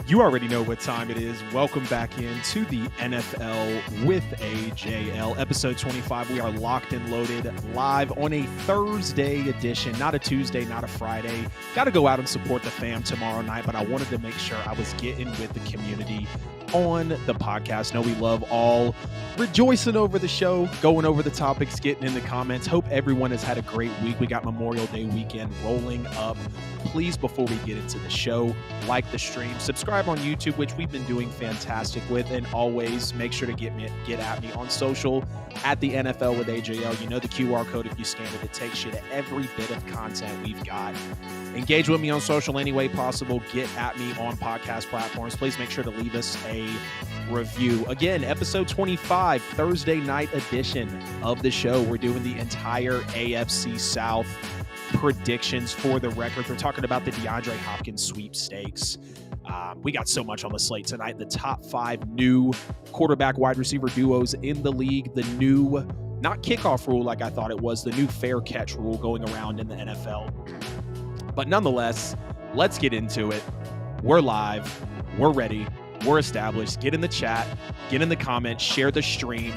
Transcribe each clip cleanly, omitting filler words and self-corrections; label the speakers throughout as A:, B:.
A: You already know what time it is. Welcome back into the NFL with AJL, episode 25. We are locked and loaded live on a Thursday edition, not a Tuesday, not a Friday. Got to go out and support the fam tomorrow night, but I wanted to make sure I was getting with the community on the podcast. Know we love all rejoicing over the show, going over the topics, getting in the comments. Hope everyone has had a great week. We got Memorial Day weekend rolling up. Please, before we get into the show, like the stream, subscribe on YouTube, which we've been doing fantastic with, and always make sure to get at me on social at the NFL with AJL. You know the QR code, if you scan it, it takes you to every bit of content we've got. Engage with me on social any way possible. Get at me on podcast platforms. Please make sure to leave us a review. Again, episode 25, Thursday night edition of the show. We're doing the entire AFC South predictions. For the record, we're talking about the DeAndre Hopkins sweepstakes. We got so much on the slate tonight. The top 5 new quarterback wide receiver duos in the league. The new, not kickoff rule like I thought it was, the new fair catch rule going around in the NFL. But nonetheless, let's get into it. We're live. We're ready. We're established. Get in the chat. Get in the comments. Share the stream.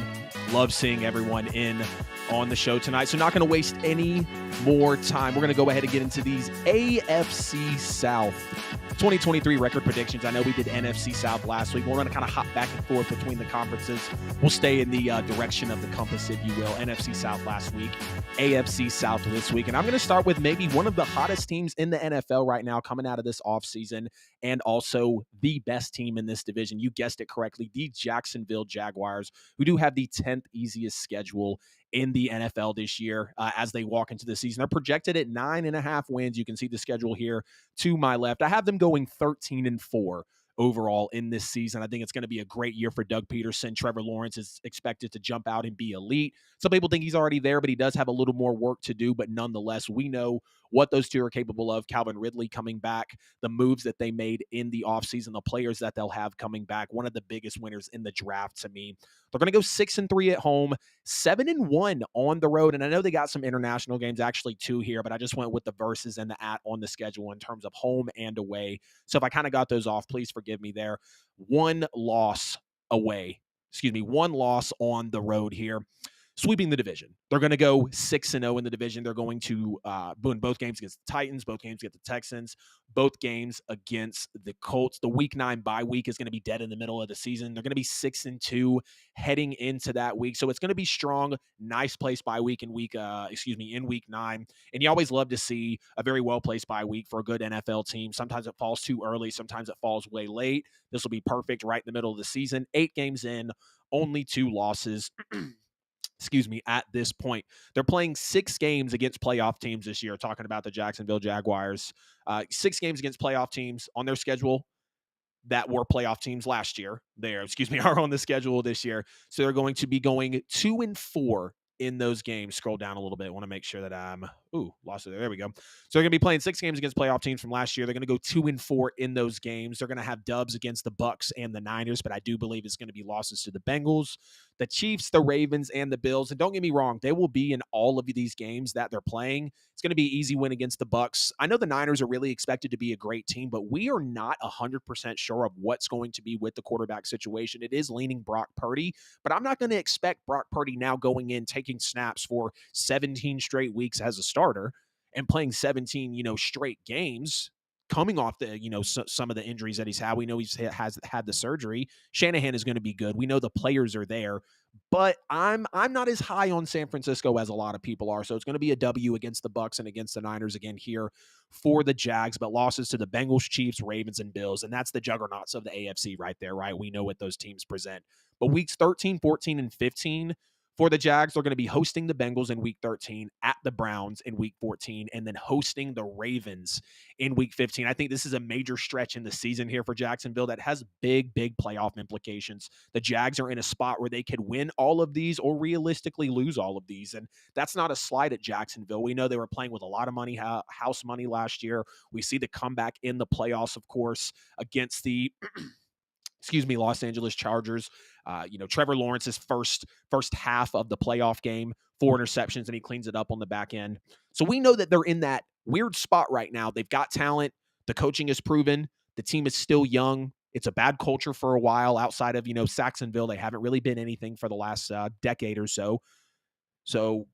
A: Love seeing everyone in on the show tonight. So not going to waste any more time. We're going to go ahead and get into these AFC South 2023 record predictions. I know we did NFC South last week. We're going to kind of hop back and forth between the conferences. We'll stay in the direction of the compass, if you will. NFC South last week, AFC South this week. And I'm going to start with maybe one of the hottest teams in the NFL right now coming out of this offseason, and also the best team in this division. You guessed it correctly, the Jacksonville Jaguars, who do have the 10th easiest schedule in the NFL this year as they walk into the season. They're projected at 9.5 wins. You can see the schedule here to my left. I have them going 13-4 overall in this season. I think it's going to be a great year for Doug Peterson. Trevor Lawrence is expected to jump out and be elite. Some people think he's already there, but he does have a little more work to do. But nonetheless, we know what those two are capable of. Calvin Ridley coming back, the moves that they made in the offseason, the players that they'll have coming back, one of the biggest winners in the draft to me. They're going to go 6-3 at home, 7-1 on the road. And I know they got some international games, actually 2 here, but I just went with the verses and the at on the schedule in terms of home and away. So if I kind of got those off, please forgive me there. One loss on the road here, sweeping the division. They're going to go 6-0 in the division. They're going to win both games against the Titans, both games against the Texans, both games against the Colts. The week 9 bye week is going to be dead in the middle of the season. They're going to be 6-2 heading into that week. So it's going to be strong, nice place bye week in week 9. And you always love to see a very well-placed bye week for a good NFL team. Sometimes it falls too early. Sometimes it falls way late. This will be perfect right in the middle of the season. 8 games in, only 2 losses. At this point. They're playing 6 games against playoff teams this year, talking about the Jacksonville Jaguars. 6 games against playoff teams on their schedule that were playoff teams last year. Are on the schedule this year. So they're going to be going 2-4 in those games. Scroll down a little bit. I want to make sure that lost it there. There we go. So they're going to be playing 6 games against playoff teams from last year. They're going to go 2-4 in those games. They're going to have dubs against the Bucs and the Niners, but I do believe it's going to be losses to the Bengals, the Chiefs, the Ravens, and the Bills. And don't get me wrong, they will be in all of these games that they're playing. It's going to be an easy win against the Bucs. I know the Niners are really expected to be a great team, but we are not 100% sure of what's going to be with the quarterback situation. It is leaning Brock Purdy, but I'm not going to expect Brock Purdy now going in, taking snaps for 17 straight weeks as a starter and playing 17, straight games, coming off the, some of the injuries that he's had. We know has had the surgery. Shanahan is going to be good. We know the players are there, but I'm not as high on San Francisco as a lot of people are. So it's going to be a W against the Bucs and against the Niners again here for the Jags, but losses to the Bengals, Chiefs, Ravens, and Bills. And that's the juggernauts of the AFC right there, right? We know what those teams present. But weeks 13, 14, and 15, for the Jags, they're going to be hosting the Bengals in week 13, at the Browns in week 14, and then hosting the Ravens in week 15. I think this is a major stretch in the season here for Jacksonville that has big, big playoff implications. The Jags are in a spot where they could win all of these or realistically lose all of these, and that's not a slight at Jacksonville. We know they were playing with a lot of money, house money last year. We see the comeback in the playoffs, of course, against the Los Angeles Chargers. Trevor Lawrence's first half of the playoff game, 4 interceptions, and he cleans it up on the back end. So we know that they're in that weird spot right now. They've got talent. The coaching is proven. The team is still young. It's a bad culture for a while outside of, Saxonville. They haven't really been anything for the last decade or so. So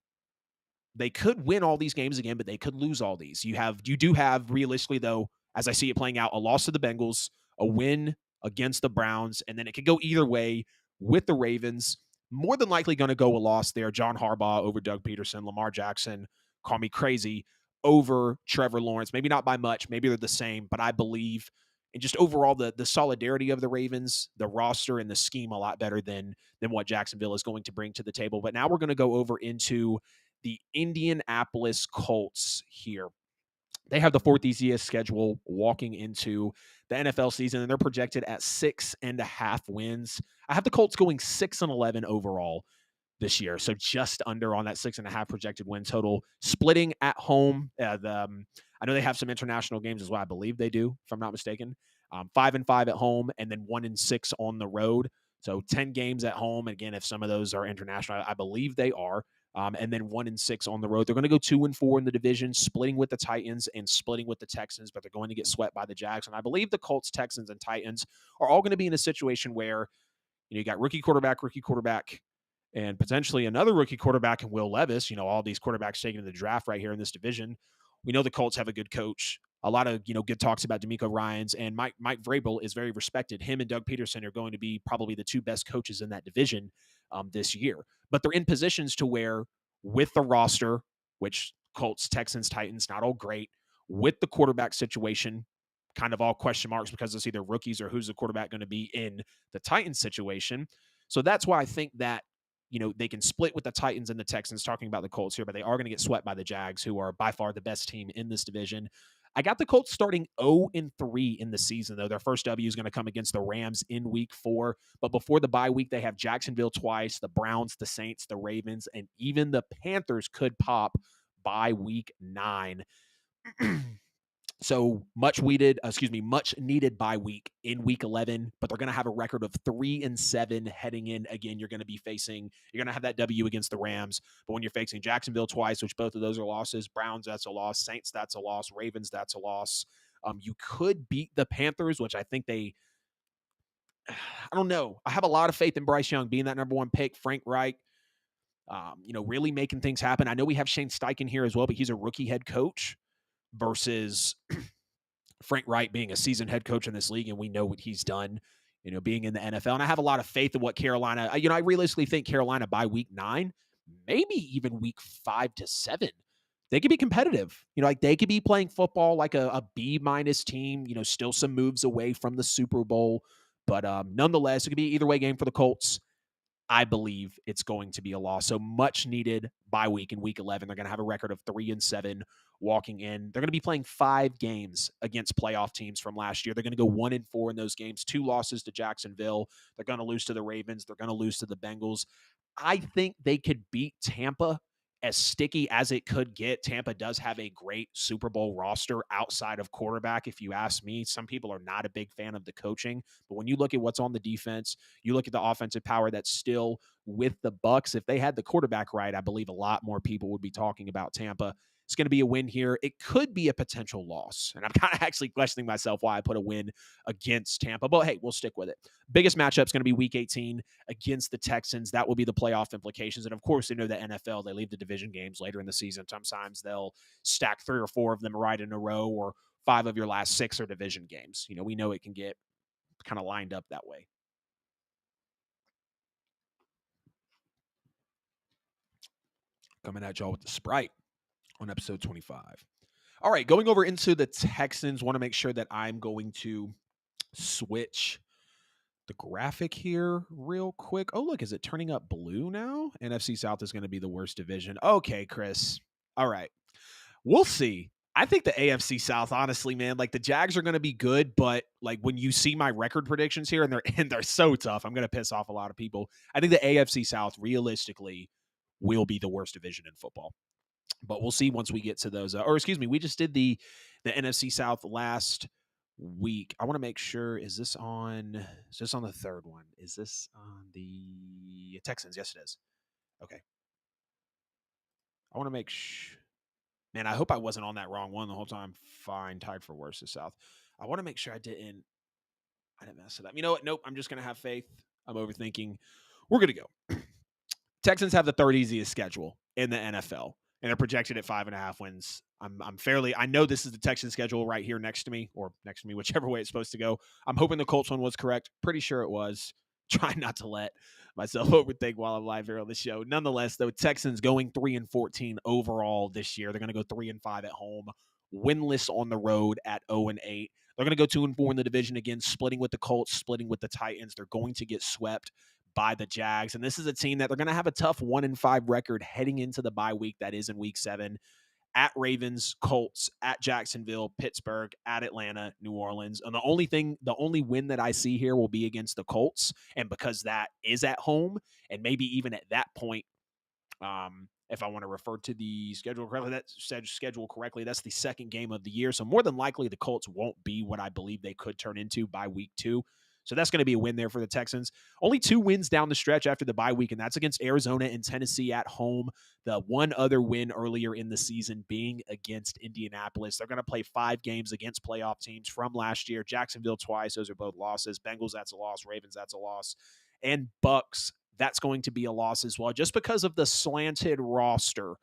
A: they could win all these games again, but they could lose all these. You do have realistically though, as I see it playing out, a loss to the Bengals, a win against the Browns, and then it could go either way with the Ravens. More than likely going to go a loss there. John Harbaugh over Doug Peterson, Lamar Jackson, call me crazy, over Trevor Lawrence. Maybe not by much. Maybe they're the same, but I believe and just overall the solidarity of the Ravens, the roster and the scheme a lot better than what Jacksonville is going to bring to the table. But now we're going to go over into the Indianapolis Colts here. They have the fourth easiest schedule walking into the NFL season, and they're projected at 6.5 wins. I have the Colts going 6-11 overall this year, so just under on that 6.5 projected win total. Splitting at home, I know they have some international games as well. I believe they do, if I'm not mistaken. 5-5 at home, and then 1-6 on the road. So 10 games at home. Again, if some of those are international, I believe they are. And then 1-6 on the road. They're going to go 2-4 in the division, splitting with the Titans and splitting with the Texans, but they're going to get swept by the Jags. And I believe the Colts, Texans, and Titans are all going to be in a situation where you got rookie quarterback, and potentially another rookie quarterback in Will Levis. All these quarterbacks taken in the draft right here in this division. We know the Colts have a good coach. A lot of good talks about DeMeco Ryans, and Mike Vrabel is very respected. Him and Doug Peterson are going to be probably the two best coaches in that division this year. But they're in positions to where, with the roster, which Colts, Texans, Titans, not all great, with the quarterback situation, kind of all question marks because it's either rookies or who's the quarterback going to be in the Titans situation. So that's why I think that they can split with the Titans and the Texans, talking about the Colts here, but they are going to get swept by the Jags, who are by far the best team in this division. I got the Colts starting 0-3 in the season, though. Their first W is going to come against the Rams in week 4. But before the bye week, they have Jacksonville twice, the Browns, the Saints, the Ravens, and even the Panthers could pop by week 9. So much needed bye week in week 11, but they're going to have a record of 3-7 heading in. Again, you're going to have that W against the Rams, but when you're facing Jacksonville twice, which both of those are losses, Browns, that's a loss, Saints, that's a loss, Ravens, that's a loss. You could beat the Panthers, which I think I don't know. I have a lot of faith in Bryce Young being that number 1 pick, Frank Reich, really making things happen. I know we have Shane Steichen here as well, but he's a rookie head coach versus Frank Reich being a seasoned head coach in this league, and we know what he's done, being in the NFL. And I have a lot of faith in what Carolina, I realistically think Carolina by week 9, maybe even week 5 to 7, they could be competitive. They could be playing football like a B- team, still some moves away from the Super Bowl. But nonetheless, it could be either way game for the Colts. I believe it's going to be a loss. So much needed bye week in week 11. They're going to have a record of 3-7 walking in. They're going to be playing 5 games against playoff teams from last year. They're going to go 1-4 in those games, 2 losses to Jacksonville. They're going to lose to the Ravens. They're going to lose to the Bengals. I think they could beat Tampa. As sticky as it could get, Tampa does have a great Super Bowl roster outside of quarterback. If you ask me, some people are not a big fan of the coaching, but when you look at what's on the defense, you look at the offensive power that's still with the Bucs. If they had the quarterback right, I believe a lot more people would be talking about Tampa. It's going to be a win here. It could be a potential loss, and I'm kind of actually questioning myself why I put a win against Tampa, but hey, we'll stick with it. Biggest matchup is going to be week 18 against the Texans. That will be the playoff implications. And of course, the NFL, they leave the division games later in the season. Sometimes they'll stack 3 or 4 of them right in a row, or 5 of your last 6 are division games. We know it can get kind of lined up that way. Coming at y'all with the Sprite on episode 25. All right, going over into the Texans, want to make sure that I'm going to switch the graphic here real quick. Oh, look, is it turning up blue now? NFC South is going to be the worst division. Okay, Chris. All right. We'll see. I think the AFC South, honestly, man, like the Jags are going to be good, but like when you see my record predictions here, and they're so tough, I'm going to piss off a lot of people. I think the AFC South realistically will be the worst division in football. But we'll see once we get to those. We just did the NFC South last week. I want to make sure, is this on the third one? Is this on the Texans? Yes, it is. Okay. I want to make sure. Man, I hope I wasn't on that wrong one the whole time. Fine, tied for worst is South. I want to make sure I I didn't mess it up. You know what? Nope. I'm just going to have faith. I'm overthinking. We're going to go. Texans have the third easiest schedule in the NFL, and they're projected at 5.5 wins. I know this is the Texans schedule right here next to me, whichever way it's supposed to go. I'm hoping the Colts one was correct. Pretty sure it was. Trying not to let myself overthink while I'm live here on the show. Nonetheless, though, Texans going 3-14 overall this year. They're going to go 3-5 at home, winless on the road at 0-8. They're going to go 2-4 in the division again, splitting with the Colts, splitting with the Titans. They're going to get swept by the Jags. And this is a team that they're going to have a tough 1-5 record heading into the bye week that is in week 7. At Ravens, Colts, at Jacksonville, Pittsburgh, at Atlanta, New Orleans. And the only win that I see here will be against the Colts. And because that is at home, and maybe even at that point, if I want to refer to the schedule correctly, that's the second game of the year. So more than likely the Colts won't be what I believe they could turn into by week 2. So that's going to be a win there for the Texans. Only 2 wins down the stretch after the bye week, and that's against Arizona and Tennessee at home. The one other win earlier in the season being against Indianapolis. They're going to play 5 games against playoff teams from last year. Jacksonville twice. Those are both losses. Bengals, that's a loss. Ravens, that's a loss. And Bucks, that's going to be a loss as well, just because of the slanted roster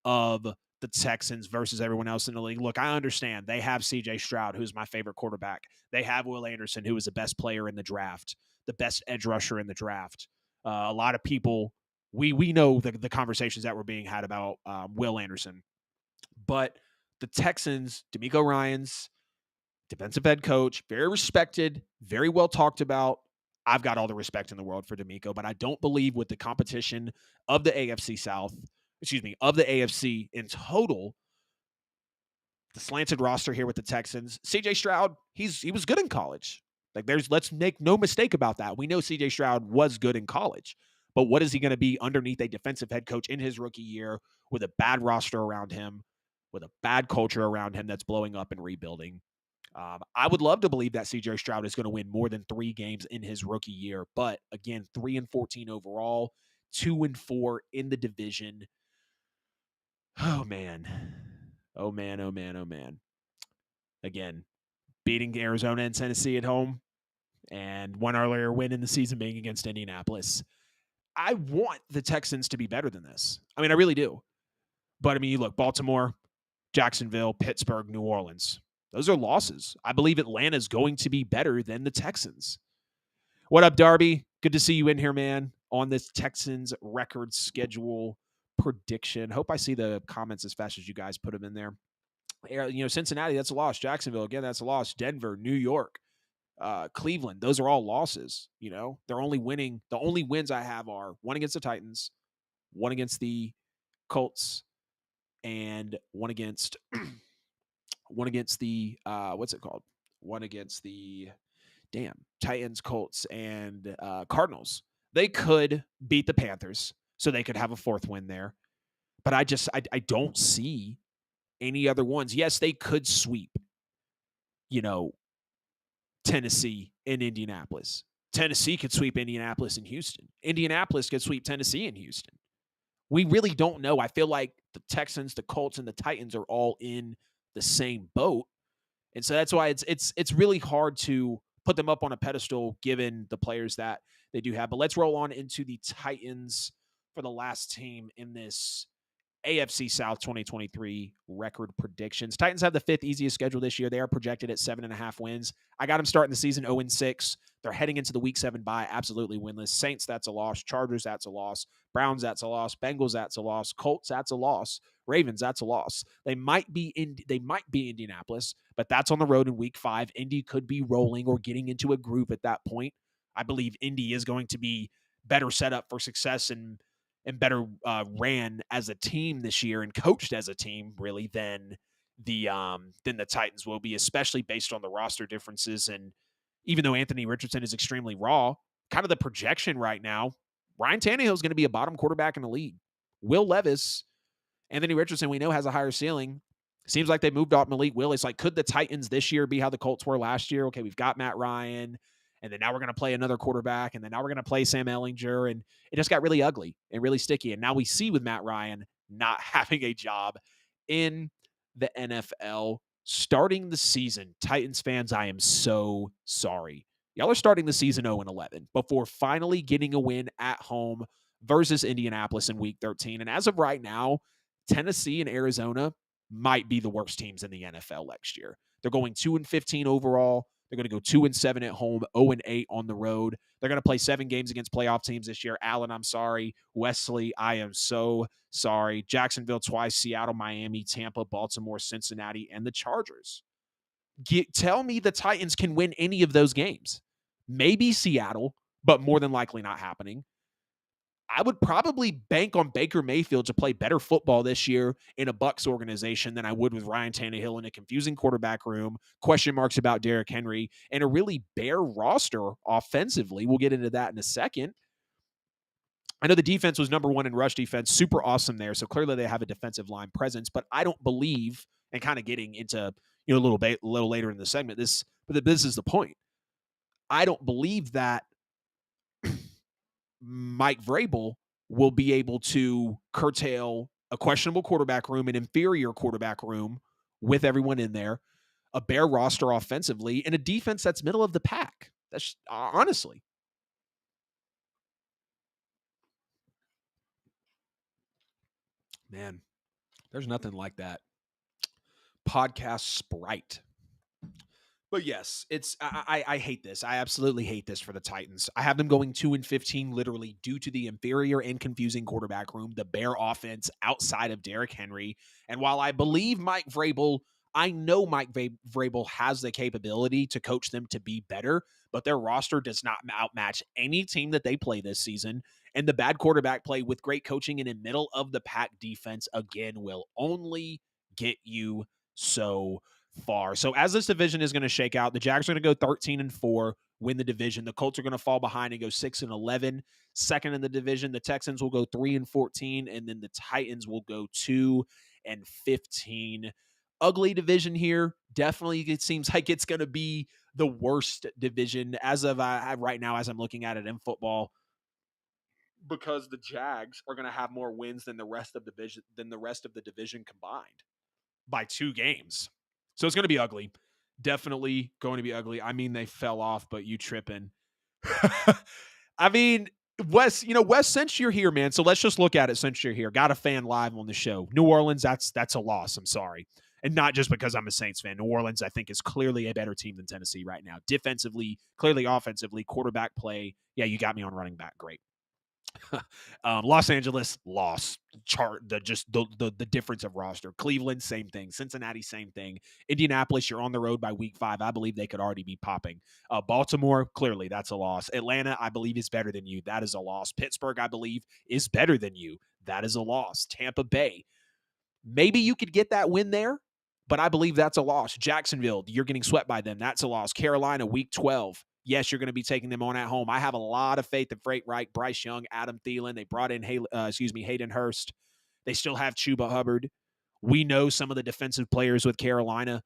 A: of the Texans versus everyone else in the league. Look, I understand. They have C.J. Stroud, who's my favorite quarterback. They have Will Anderson, who is the best player in the draft, the best edge rusher in the draft. A lot of people, we know the conversations that were being had about Will Anderson. But the Texans, DeMeco Ryans, defensive head coach, very respected, very well talked about. I've got all the respect in the world for DeMeco, but I don't believe with the competition of the of the AFC in total, the slanted roster here with the Texans. CJ Stroud, he was good in college. Let's make no mistake about that. We know CJ Stroud was good in college, but what is he going to be underneath a defensive head coach in his rookie year with a bad roster around him, with a bad culture around him that's blowing up and rebuilding? I would love to believe that CJ Stroud is going to win more than 3 games in his rookie year, but again, 3-14 overall, 2-4 in the division. Oh man. Oh man, oh man, oh man. Again, beating Arizona and Tennessee at home, and one earlier win in the season being against Indianapolis. I want the Texans to be better than this. I mean, I really do. But I mean, you look, Baltimore, Jacksonville, Pittsburgh, New Orleans. Those are losses. I believe Atlanta's going to be better than the Texans. What up, Darby? Good to see you in here, man, on this Texans record schedule prediction. Hope I see the comments as fast as you guys put them in there. Cincinnati, that's a loss. Jacksonville, again, that's a loss. Denver, New York, Cleveland, those are all losses. They're only winning. The only wins I have are one against the Titans, one against the Colts, and one against the one against the Titans, Colts, and Cardinals. They could beat the Panthers, so they could have a 4th win there. But I don't see any other ones. Yes, they could sweep, Tennessee and Indianapolis. Tennessee could sweep Indianapolis and Houston. Indianapolis could sweep Tennessee and Houston. We really don't know. I feel like the Texans, the Colts, and the Titans are all in the same boat. And so that's why it's really hard to put them up on a pedestal given the players that they do have. But let's roll on into the Titans for the last team in this AFC South 2023 record predictions. Titans have the 5th easiest schedule this year. They are projected at 7.5 wins. I got them starting the season 0-6. They're heading into the week 7 bye absolutely winless. Saints, that's a loss. Chargers, that's a loss. Browns, that's a loss. Bengals, that's a loss. Colts, that's a loss. Ravens, that's a loss. They might be Indianapolis, but that's on the road in week 5. Indy could be rolling or getting into a groove at that point. I believe Indy is going to be better set up for success and better ran as a team this year and coached as a team really than the Titans will be, especially based on the roster differences. And even though Anthony Richardson is extremely raw, kind of the projection right now, Ryan Tannehill is going to be a bottom quarterback in the league. Will Levis, Anthony Richardson, we know has a higher ceiling. Seems like they moved off Malik Willis. Like, could the Titans this year be how the Colts were last year? Okay, we've got Matt Ryan, and then now we're going to play another quarterback, and then now we're going to play Sam Ehlinger, and it just got really ugly and really sticky. And now we see with Matt Ryan not having a job in the NFL starting the season. Titans fans, I am so sorry. Y'all are starting the season 0-11 before finally getting a win at home versus Indianapolis in Week 13. And as of right now, Tennessee and Arizona might be the worst teams in the NFL next year. They're going 2-15 overall. They're going to go 2-7 at home, 0-8 on the road. They're going to play 7 games against playoff teams this year. Allen, I'm sorry. Wesley, I am so sorry. Jacksonville twice, Seattle, Miami, Tampa, Baltimore, Cincinnati, and the Chargers. Tell me the Titans can win any of those games. Maybe Seattle, but more than likely not happening. I would probably bank on Baker Mayfield to play better football this year in a Bucs organization than I would with Ryan Tannehill in a confusing quarterback room, question marks about Derrick Henry, and a really bare roster offensively. We'll get into that in a second. I know the defense was number 1 in rush defense, super awesome there, so clearly they have a defensive line presence, but I don't believe, and kind of getting into a little later in the segment, this is the point. I don't believe that Mike Vrabel will be able to curtail a questionable quarterback room, an inferior quarterback room with everyone in there, a bare roster offensively, and a defense that's middle of the pack. That's honestly. Man, there's nothing like that podcast Sprite. But yes, I hate this. I absolutely hate this for the Titans. I have them going 2-15 literally due to the inferior and confusing quarterback room, the bare offense outside of Derrick Henry. And while I believe Mike Vrabel, I know Mike Vrabel has the capability to coach them to be better, but their roster does not outmatch any team that they play this season. And the bad quarterback play with great coaching and a middle of the pack defense again will only get you so far. So as this division is going to shake out, the Jags are going to go 13-4, win the division. The Colts are going to fall behind and go 6-11, second in the division. The Texans will go 3-14, and then the Titans will go 2-15. Ugly division here. Definitely, it seems like it's going to be the worst division as of right now, as I'm looking at it in football, because the Jags are going to have more wins than the rest of the division combined by 2 games. So it's going to be ugly. Definitely going to be ugly. I mean, they fell off, but you tripping. I mean, Wes, since you're here, man, so let's just look at it since you're here. Got a fan live on the show. New Orleans, that's a loss. I'm sorry. And not just because I'm a Saints fan. New Orleans, I think, is clearly a better team than Tennessee right now. Defensively, clearly offensively, quarterback play. Yeah, you got me on running back. Great. Los Angeles loss the difference of roster. Cleveland, same thing. Cincinnati, same thing. Indianapolis, you're on the road by week 5. I believe they could already be popping. Baltimore, clearly that's a loss. Atlanta, I believe is better than you. That is a loss. Pittsburgh, I believe is better than you. That is a loss. Tampa Bay, maybe you could get that win there, but I believe that's a loss. Jacksonville, you're getting swept by them. That's a loss. Carolina, week 12. Yes, you're going to be taking them on at home. I have a lot of faith in Freight Reich, Bryce Young, Adam Thielen. They brought in Hayden Hurst. They still have Chuba Hubbard. We know some of the defensive players with Carolina.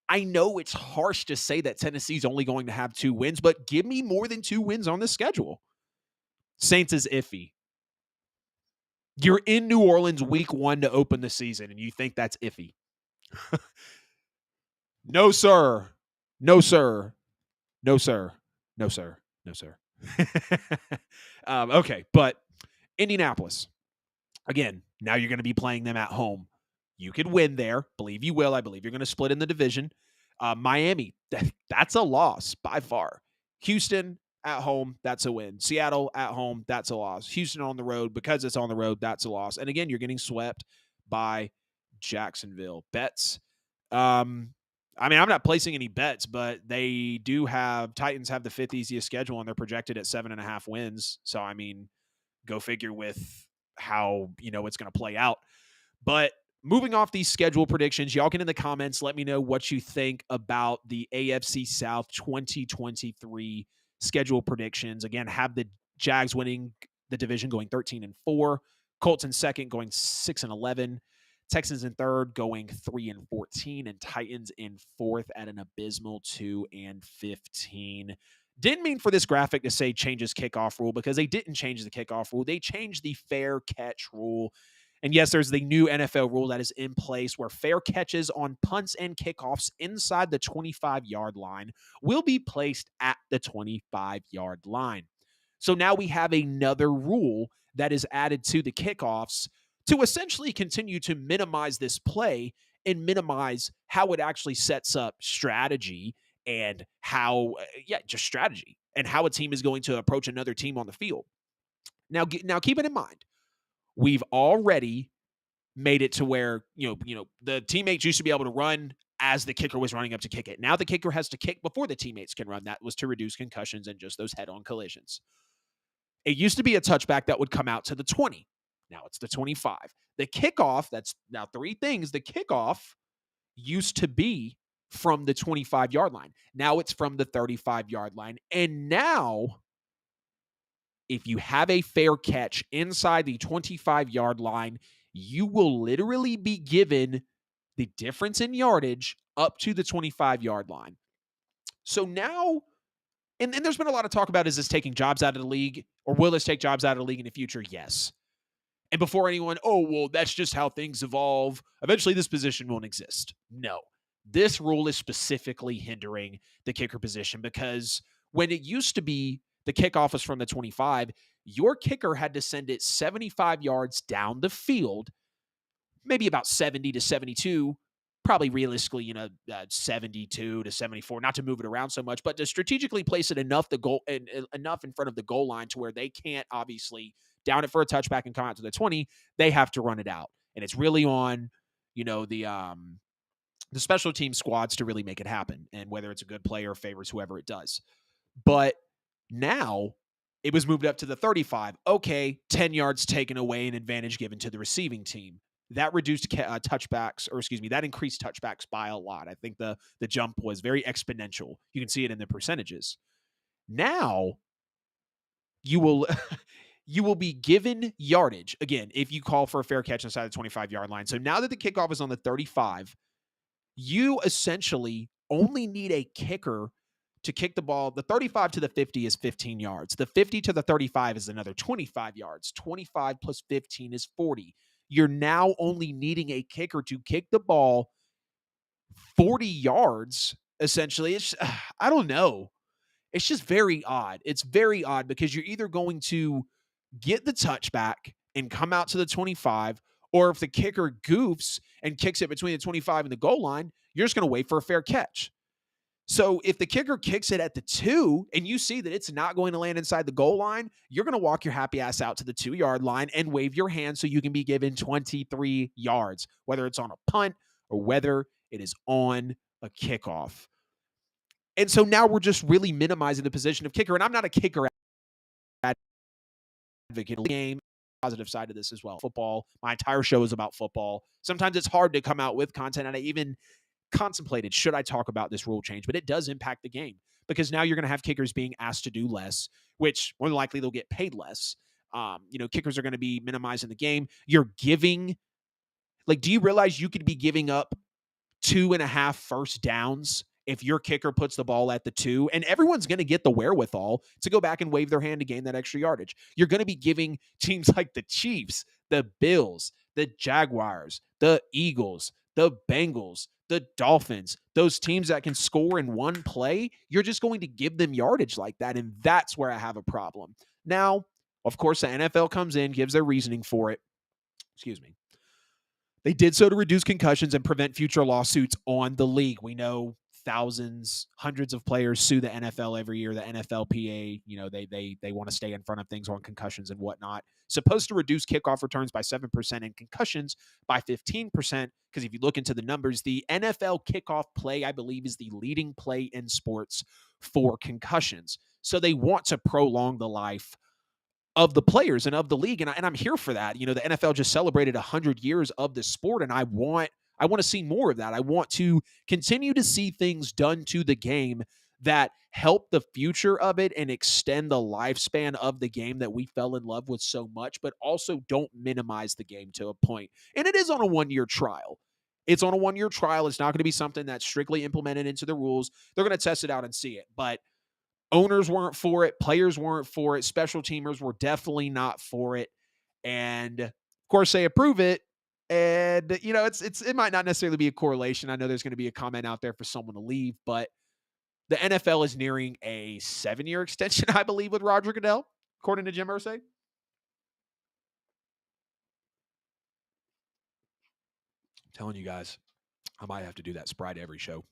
A: I know it's harsh to say that Tennessee's only going to have 2 wins, but give me more than 2 wins on the schedule. Saints is iffy. You're in New Orleans week 1 to open the season, and you think that's iffy. No, sir. No, sir. No, sir. No, sir. No, sir. Okay, but Indianapolis. Again, now you're going to be playing them at home. You could win there. Believe you will. I believe you're going to split in the division. Miami, that's a loss by far. Houston at home, that's a win. Seattle at home, that's a loss. Houston on the road, because it's on the road, that's a loss. And again, you're getting swept by Jacksonville. Bets. I mean, I'm not placing any bets, but they do have Titans have the 5th easiest schedule, and they're projected at 7.5 wins. So, I mean, go figure with how, it's going to play out. But moving off these schedule predictions, y'all get in the comments. Let me know what you think about the AFC South 2023 schedule predictions. Again, have the Jags winning the division going 13-4, Colts in second going 6-11. Texans in third going 3-14, and Titans in fourth at an abysmal 2-15. Didn't mean for this graphic to say changes kickoff rule, because they didn't change the kickoff rule. They changed the fair catch rule. And yes, there's the new NFL rule that is in place where fair catches on punts and kickoffs inside the 25-yard line will be placed at the 25-yard line. So now we have another rule that is added to the kickoffs to essentially continue to minimize this play and minimize how it actually sets up strategy and how, just strategy and how a team is going to approach another team on the field. Now keep it in mind, we've already made it to where, the teammates used to be able to run as the kicker was running up to kick it. Now the kicker has to kick before the teammates can run. That was to reduce concussions and just those head-on collisions. It used to be a touchback that would come out to the 20. Now it's the 25. The kickoff, that's now three things. The kickoff used to be from the 25-yard line. Now it's from the 35-yard line. And now, if you have a fair catch inside the 25-yard line, you will literally be given the difference in yardage up to the 25-yard line. So now, and there's been a lot of talk about, is this taking jobs out of the league, or will this take jobs out of the league in the future? Yes. And before anyone, that's just how things evolve, eventually this position won't exist. No. This rule is specifically hindering the kicker position because when it used to be the kickoff was from the 25, your kicker had to send it 75 yards down the field, maybe about 70 to 72, probably realistically, 72 to 74, not to move it around so much, but to strategically place it enough enough in front of the goal line to where they can't obviously down it for a touchback and come out to the 20. They have to run it out. And it's really on, the special team squads to really make it happen. And whether it's a good player favors whoever it does. But now it was moved up to the 35. Okay, 10 yards taken away, an advantage given to the receiving team. That reduced that increased touchbacks by a lot. I think the jump was very exponential. You can see it in the percentages. Now you will be given yardage again if you call for a fair catch inside the 25-yard line. So now that the kickoff is on the 35, you essentially only need a kicker to kick the ball. The 35 to the 50 is 15 yards. The 50 to the 35 is another 25 yards. 25 plus 15 is 40. You're now only needing a kicker to kick the ball 40 yards, essentially. I don't know. It's just very odd. It's very odd because you're either going to get the touchback and come out to the 25, or if the kicker goofs and kicks it between the 25 and the goal line, you're just going to wait for a fair catch. So if the kicker kicks it at the 2 and you see that it's not going to land inside the goal line, you're going to walk your happy ass out to the 2-yard line and wave your hand so you can be given 23 yards, whether it's on a punt or whether it is on a kickoff. And so now we're just really minimizing the position of kicker. And I'm not a kicker advocate of the game. Positive side of this as well. Football. My entire show is about football. Sometimes it's hard to come out with content, and I even contemplated, should I talk about this rule change? But it does impact the game because now you're going to have kickers being asked to do less, which more than likely they'll get paid less. Kickers are going to be minimizing the game. You're giving, do you realize you could be giving up 2.5 first downs if your kicker puts the ball at the 2, and everyone's going to get the wherewithal to go back and wave their hand to gain that extra yardage. You're going to be giving teams like the Chiefs, the Bills, the Jaguars, the Eagles, the Bengals, the Dolphins, those teams that can score in one play, you're just going to give them yardage like that, and that's where I have a problem. Now, of course, the NFL comes in, gives their reasoning for it. Excuse me. They did so to reduce concussions and prevent future lawsuits on the league. We know thousands, hundreds of players sue the NFL every year. The NFLPA, they want to stay in front of things on concussions and whatnot. Supposed to reduce kickoff returns by 7% and concussions by 15%. Because if you look into the numbers, the NFL kickoff play, I believe, is the leading play in sports for concussions. So they want to prolong the life of the players and of the league. And I'm here for that. The NFL just celebrated 100 years of the sport, and I want to see more of that. I want to continue to see things done to the game that help the future of it and extend the lifespan of the game that we fell in love with so much, but also don't minimize the game to a point. And it is on a 1-year trial. It's on a 1-year trial. It's not going to be something that's strictly implemented into the rules. They're going to test it out and see it. But owners weren't for it. Players weren't for it. Special teamers were definitely not for it. And of course, they approve it. And, it might not necessarily be a correlation. I know there's going to be a comment out there for someone to leave, but the NFL is nearing a 7-year extension, I believe, with Roger Goodell, according to Jim Irsay. I'm telling you guys, I might have to do that Sprite every show.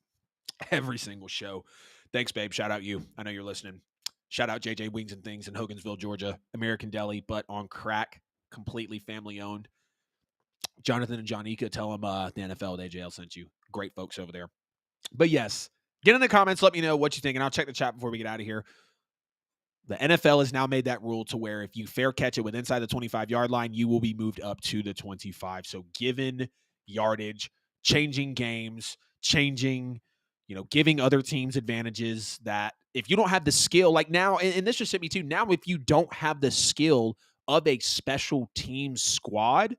A: Every single show. Thanks, babe. Shout out you. I know you're listening. Shout out JJ Wings and Things in Hogansville, Georgia. American Deli, but on crack. Completely family owned. Jonathan and Jonica, tell them the NFL with AJL sent you. Great folks over there. But yes, get in the comments. Let me know what you think, and I'll check the chat before we get out of here. The NFL has now made that rule to where if you fair catch it with inside the 25-yard line, you will be moved up to the 25. So given yardage, changing games, giving other teams advantages that if you don't have the skill, like now, and this just hit me too, now if you don't have the skill of a special team squad,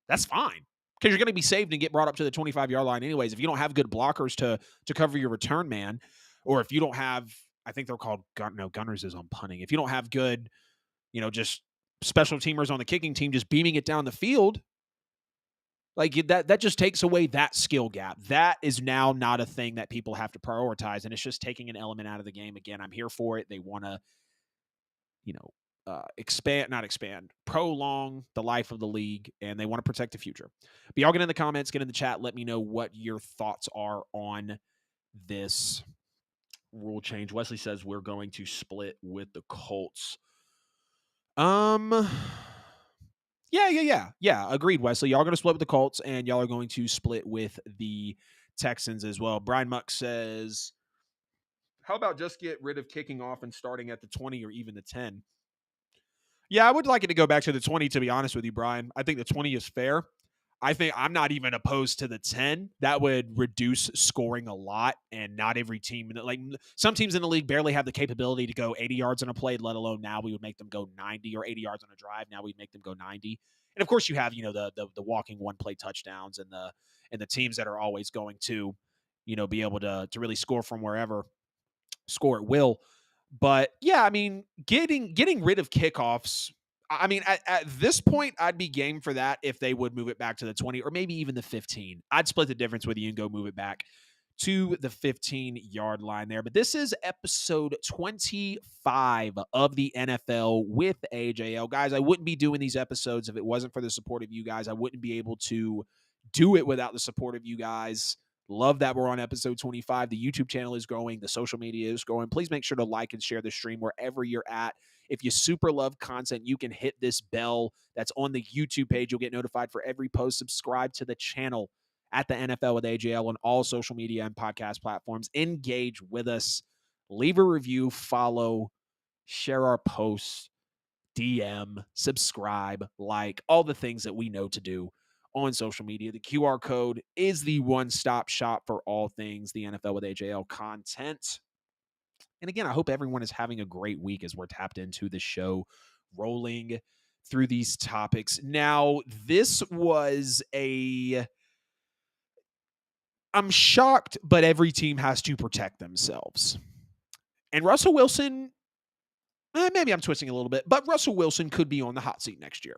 A: that's fine because you're going to be saved and get brought up to the 25-yard line anyways. If you don't have good blockers to cover your return man, or if you don't have, I think they're called gunners is on punting. If you don't have good, just special teamers on the kicking team, just beaming it down the field, like that just takes away that skill gap. That is now not a thing that people have to prioritize, and it's just taking an element out of the game. Again, I'm here for it. They want to, prolong the life of the league, and they want to protect the future. But y'all get in the comments, get in the chat. Let me know what your thoughts are on this rule change. Wesley says we're going to split with the Colts. Yeah. Agreed, Wesley. Y'all are going to split with the Colts, and y'all are going to split with the Texans as well. Brian Muck says, how about just get rid of kicking off and starting at the 20 or even the 10? Yeah, I would like it to go back to the 20, to be honest with you, Brian. I think the 20 is fair. I think I'm not even opposed to the 10. That would reduce scoring a lot, and not every team, like some teams in the league barely have the capability to go 80 yards on a play, let alone now we would make them go 90, or 80 yards on a drive. Now we'd make them go 90. And of course you have, the walking one play touchdowns and the teams that are always going to, be able to really score from wherever, score at will. But yeah, I mean, getting rid of kickoffs, I mean, at this point, I'd be game for that if they would move it back to the 20 or maybe even the 15. I'd split the difference with you and go move it back to the 15-yard line there. But this is episode 25 of the NFL with AJL. Guys, I wouldn't be doing these episodes if it wasn't for the support of you guys. I wouldn't be able to do it without the support of you guys. Love that we're on episode 25. The YouTube channel is growing. The social media is growing. Please make sure to like and share the stream wherever you're at. If you super love content, you can hit this bell that's on the YouTube page. You'll get notified for every post. Subscribe to the channel at the NFL with AJL on all social media and podcast platforms. Engage with us. Leave a review, follow, share our posts, DM, subscribe, like, all the things that we know to do on social media. The QR code is the one-stop shop for all things the NFL with AJL content. And again, I hope everyone is having a great week as we're tapped into the show, rolling through these topics. Now, I'm shocked, but every team has to protect themselves. And Russell Wilson, maybe I'm twisting a little bit, but Russell Wilson could be on the hot seat next year,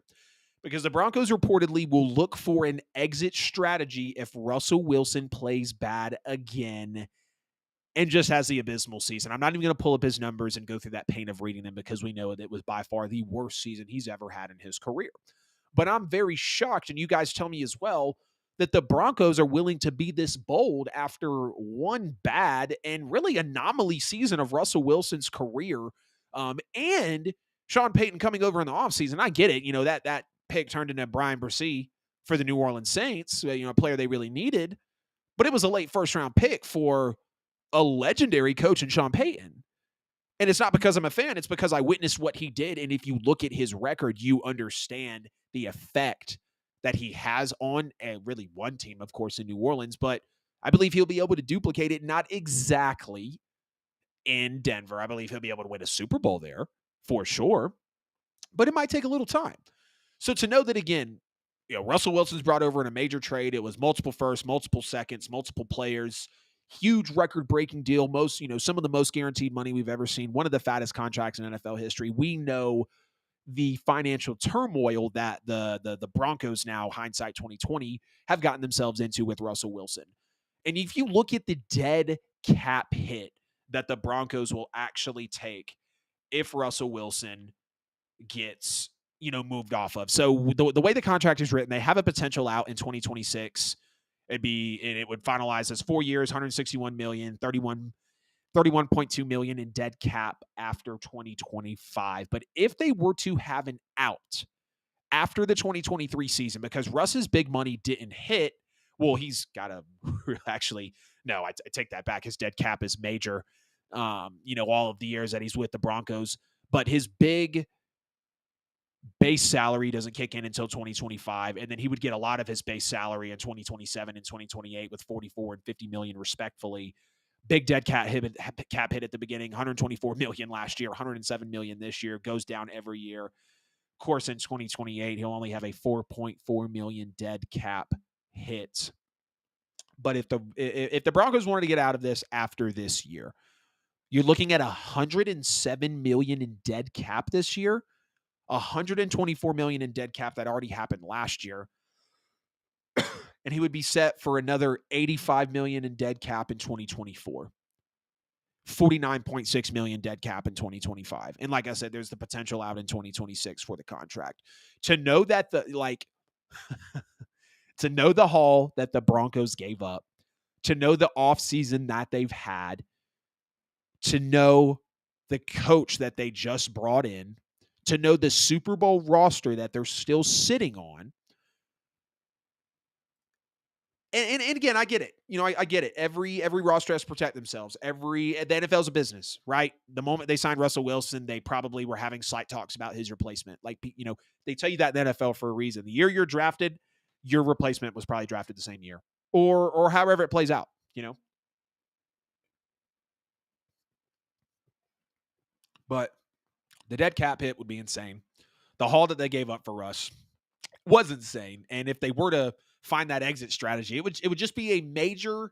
A: because the Broncos reportedly will look for an exit strategy if Russell Wilson plays bad again and just has the abysmal season. I'm not even going to pull up his numbers and go through that pain of reading them, because we know that it was by far the worst season he's ever had in his career. But I'm very shocked, and you guys tell me as well, that the Broncos are willing to be this bold after one bad and really anomaly season of Russell Wilson's career. And Sean Payton coming over in the offseason. I get it. That pick turned into Brian Bresee for the New Orleans Saints, a player they really needed. But it was a late first-round pick for a legendary coach in Sean Payton. And it's not because I'm a fan. It's because I witnessed what he did. And if you look at his record, you understand the effect that he has on really one team, of course, in New Orleans. But I believe he'll be able to duplicate it, not exactly in Denver. I believe he'll be able to win a Super Bowl there for sure. But it might take a little time. So to know that, again, Russell Wilson's brought over in a major trade. It was multiple firsts, multiple seconds, multiple players. Huge record-breaking deal. Some of the most guaranteed money we've ever seen. One of the fattest contracts in NFL history. We know the financial turmoil that the Broncos now, hindsight 2020, have gotten themselves into with Russell Wilson. And if you look at the dead cap hit that the Broncos will actually take if Russell Wilson gets, moved off of. So the way the contract is written, they have a potential out in 2026. It would finalize as 4 years, 161 million, 31.2 million in dead cap after 2025. But if they were to have an out after the 2023 season, because Russ's big money didn't hit, well, he's got to actually, no, I take that back. His dead cap is major, all of the years that he's with the Broncos. But his big base salary doesn't kick in until 2025, and then he would get a lot of his base salary in 2027 and 2028 with 44 and 50 million respectfully. Big dead cap hit at the beginning, 124 million last year, 107 million this year, goes down every year. Of course, in 2028, he'll only have a 4.4 million dead cap hit. But if the Broncos wanted to get out of this after this year, you're looking at 107 million in dead cap this year, 124 million in dead cap that already happened last year. And he would be set for another 85 million in dead cap in 2024. 49.6 million dead cap in 2025. And like I said, there's the potential out in 2026 for the contract. To know that to know the haul that the Broncos gave up, to know the offseason that they've had, to know the coach that they just brought in, to know the Super Bowl roster that they're still sitting on. And again, I get it. I get it. Every roster has to protect themselves. The NFL's a business, right? The moment they signed Russell Wilson, they probably were having slight talks about his replacement. Like, they tell you that in the NFL for a reason. The year you're drafted, your replacement was probably drafted the same year, or however it plays out. But the dead cap hit would be insane. The haul that they gave up for Russ was insane. And if they were to find that exit strategy, it would just be a major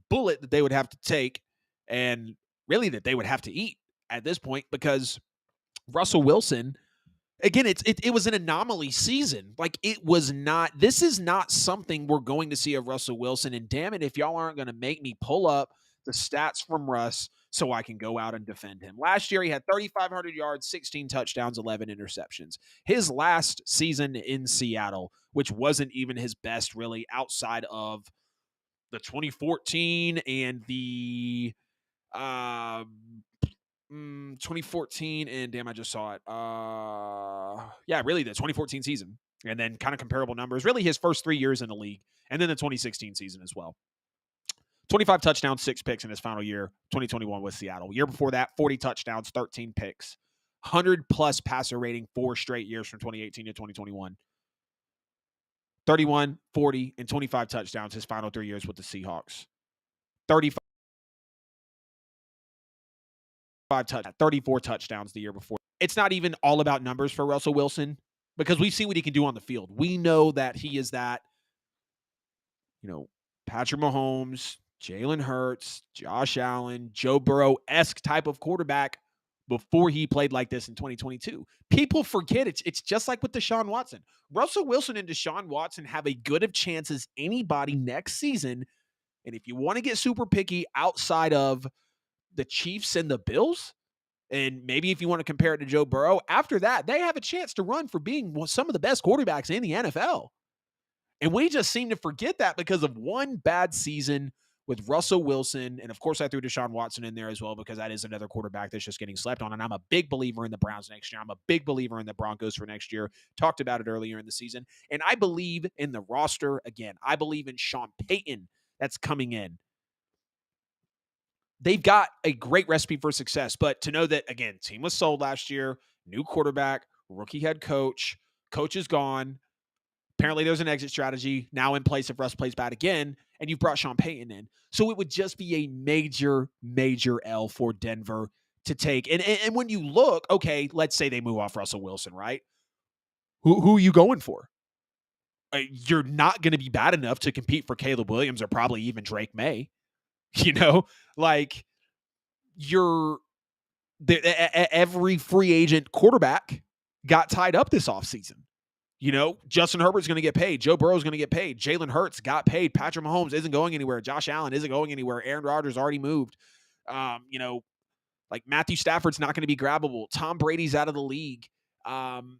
A: bullet that they would have to take, and really that they would have to eat at this point, because Russell Wilson, again, it was an anomaly season. Like, this is not something we're going to see of Russell Wilson. And damn it, if y'all aren't going to make me pull up the stats from Russ so I can go out and defend him. Last year, he had 3,500 yards, 16 touchdowns, 11 interceptions. His last season in Seattle, which wasn't even his best really outside of the 2014 and the 2014 and damn, I just saw it. Really the 2014 season. And then kind of comparable numbers, really his first 3 years in the league. And then the 2016 season as well. 25 touchdowns, 6 picks in his final year, 2021 with Seattle. Year before that, 40 touchdowns, 13 picks. 100-plus passer rating 4 straight years from 2018 to 2021. 31, 40, and 25 touchdowns his final 3 years with the Seahawks. 34 touchdowns the year before. It's not even all about numbers for Russell Wilson, because we see what he can do on the field. We know that he is that, Patrick Mahomes, Jalen Hurts, Josh Allen, Joe Burrow-esque type of quarterback before he played like this in 2022. People forget it's just like with Deshaun Watson. Russell Wilson and Deshaun Watson have a good of chance as anybody next season. And if you want to get super picky outside of the Chiefs and the Bills, and maybe if you want to compare it to Joe Burrow, after that, they have a chance to run for being some of the best quarterbacks in the NFL. And we just seem to forget that because of one bad season with Russell Wilson. And of course, I threw Deshaun Watson in there as well, because that is another quarterback that's just getting slept on. And I'm a big believer in the Browns next year. I'm a big believer in the Broncos for next year. Talked about it earlier in the season. And I believe in the roster again. I believe in Sean Payton that's coming in. They've got a great recipe for success. But to know that, again, team was sold last year, new quarterback, rookie head coach is gone. Apparently there's an exit strategy now in place if Russ plays bad again, and you've brought Sean Payton in. So it would just be a major, major L for Denver to take. And when you look, okay, let's say they move off Russell Wilson, right? Who are you going for? You're not going to be bad enough to compete for Caleb Williams or probably even Drake May. Every free agent quarterback got tied up this offseason. Justin Herbert's going to get paid. Joe Burrow's going to get paid. Jalen Hurts got paid. Patrick Mahomes isn't going anywhere. Josh Allen isn't going anywhere. Aaron Rodgers already moved. Like Matthew Stafford's not going to be grabbable. Tom Brady's out of the league. Everyone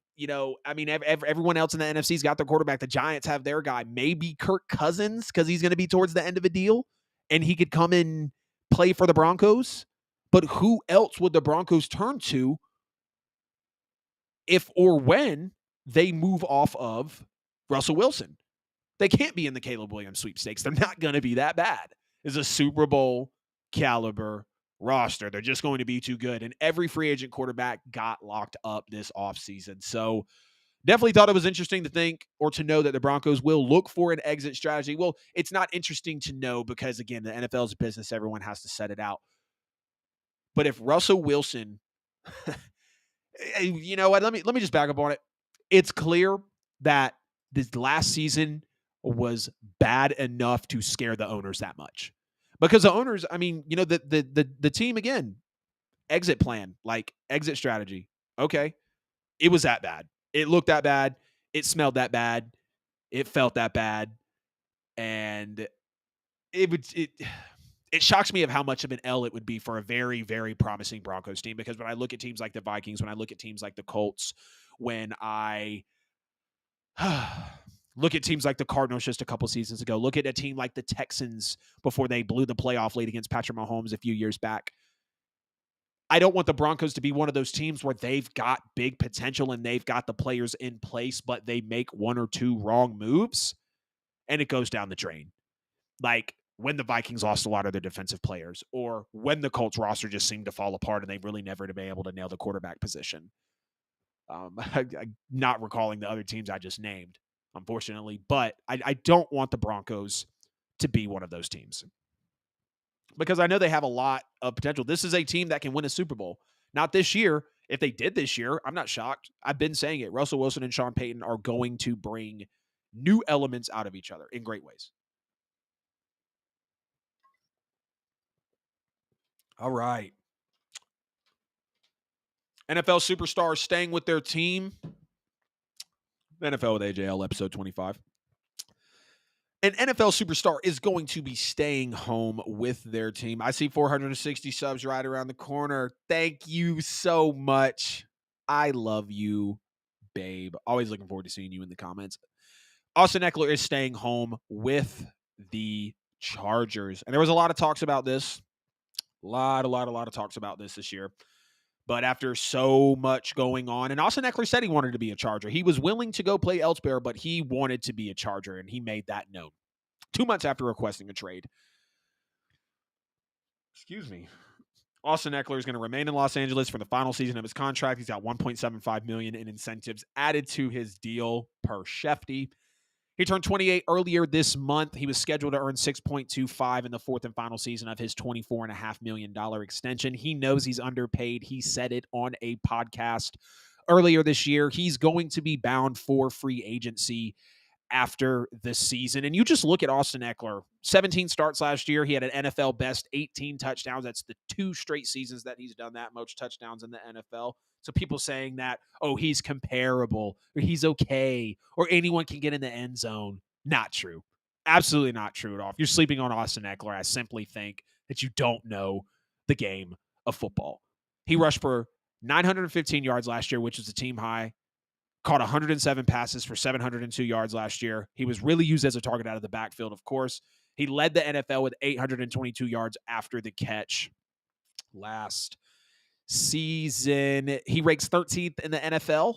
A: else in the NFC's got their quarterback. The Giants have their guy. Maybe Kirk Cousins, because he's going to be towards the end of a deal, and he could come and play for the Broncos. But who else would the Broncos turn to if or when they move off of Russell Wilson? They can't be in the Caleb Williams sweepstakes. They're not going to be that bad. It's a Super Bowl caliber roster. They're just going to be too good. And every free agent quarterback got locked up this offseason. So definitely thought it was interesting to think or to know that the Broncos will look for an exit strategy. Well, it's not interesting to know because, again, the NFL's business. Everyone has to set it out. But if Russell Wilson, you know what? Let me just back up on it. It's clear that this last season was bad enough to scare the owners that much. Because the owners, the team, again, exit plan, like exit strategy. Okay. It was that bad. It looked that bad. It smelled that bad. It felt that bad. And it shocks me of how much of an L it would be for a very, very promising Broncos team. Because when I look at teams like the Vikings, when I look at teams like the Colts, when I look at teams like the Cardinals just a couple seasons ago, look at a team like the Texans before they blew the playoff lead against Patrick Mahomes a few years back. I don't want the Broncos to be one of those teams where they've got big potential and they've got the players in place, but they make one or two wrong moves and it goes down the drain. Like when the Vikings lost a lot of their defensive players, or when the Colts roster just seemed to fall apart and they really never been able to nail the quarterback position. I'm not recalling the other teams I just named, unfortunately, but I don't want the Broncos to be one of those teams because I know they have a lot of potential. This is a team that can win a Super Bowl. Not this year. If they did this year, I'm not shocked. I've been saying it. Russell Wilson and Sean Payton are going to bring new elements out of each other in great ways. All right. NFL superstars staying with their team. NFL with AJL, episode 25. An NFL superstar is going to be staying home with their team. I see 460 subs right around the corner. Thank you so much. I love you, babe. Always looking forward to seeing you in the comments. Austin Ekeler is staying home with the Chargers. And there was a lot of talks about this. A lot of talks about this year. But after so much going on, and Austin Ekeler said he wanted to be a Charger. He was willing to go play elsewhere, but he wanted to be a Charger, and he made that known 2 months after requesting a trade. Excuse me. Austin Ekeler is going to remain in Los Angeles for the final season of his contract. He's got $1.75 million in incentives added to his deal per Shefty. He turned 28 earlier this month. He was scheduled to earn $6.25 in the fourth and final season of his $24.5 million extension. He knows he's underpaid. He said it on a podcast earlier this year. He's going to be bound for free agency after the season. And you just look at Austin Ekeler, 17 starts last year. He had an NFL best 18 touchdowns. That's the 2 straight seasons that he's done that much touchdowns in the NFL. So people saying that, oh, he's comparable or he's okay or anyone can get in the end zone. Not true. Absolutely not true at all. If you're sleeping on Austin Ekeler, I simply think that you don't know the game of football. He rushed for 915 yards last year, which was a team high. Caught 107 passes for 702 yards last year. He was really used as a target out of the backfield, of course. He led the NFL with 822 yards after the catch last season. He ranks 13th in the NFL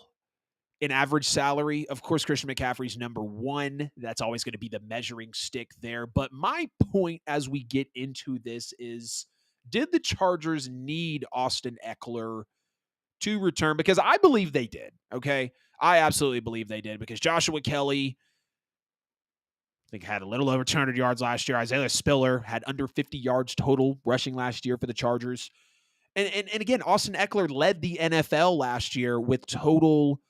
A: in average salary. Of course, Christian McCaffrey's number 1. That's always going to be the measuring stick there. But my point as we get into this is, did the Chargers need Austin Ekeler to return? Because I believe they did, okay? I absolutely believe they did because Joshua Kelly, I think, had a little over 200 yards last year. Isaiah Spiller had under 50 yards total rushing last year for the Chargers. And again, Austin Ekeler led the NFL last year with total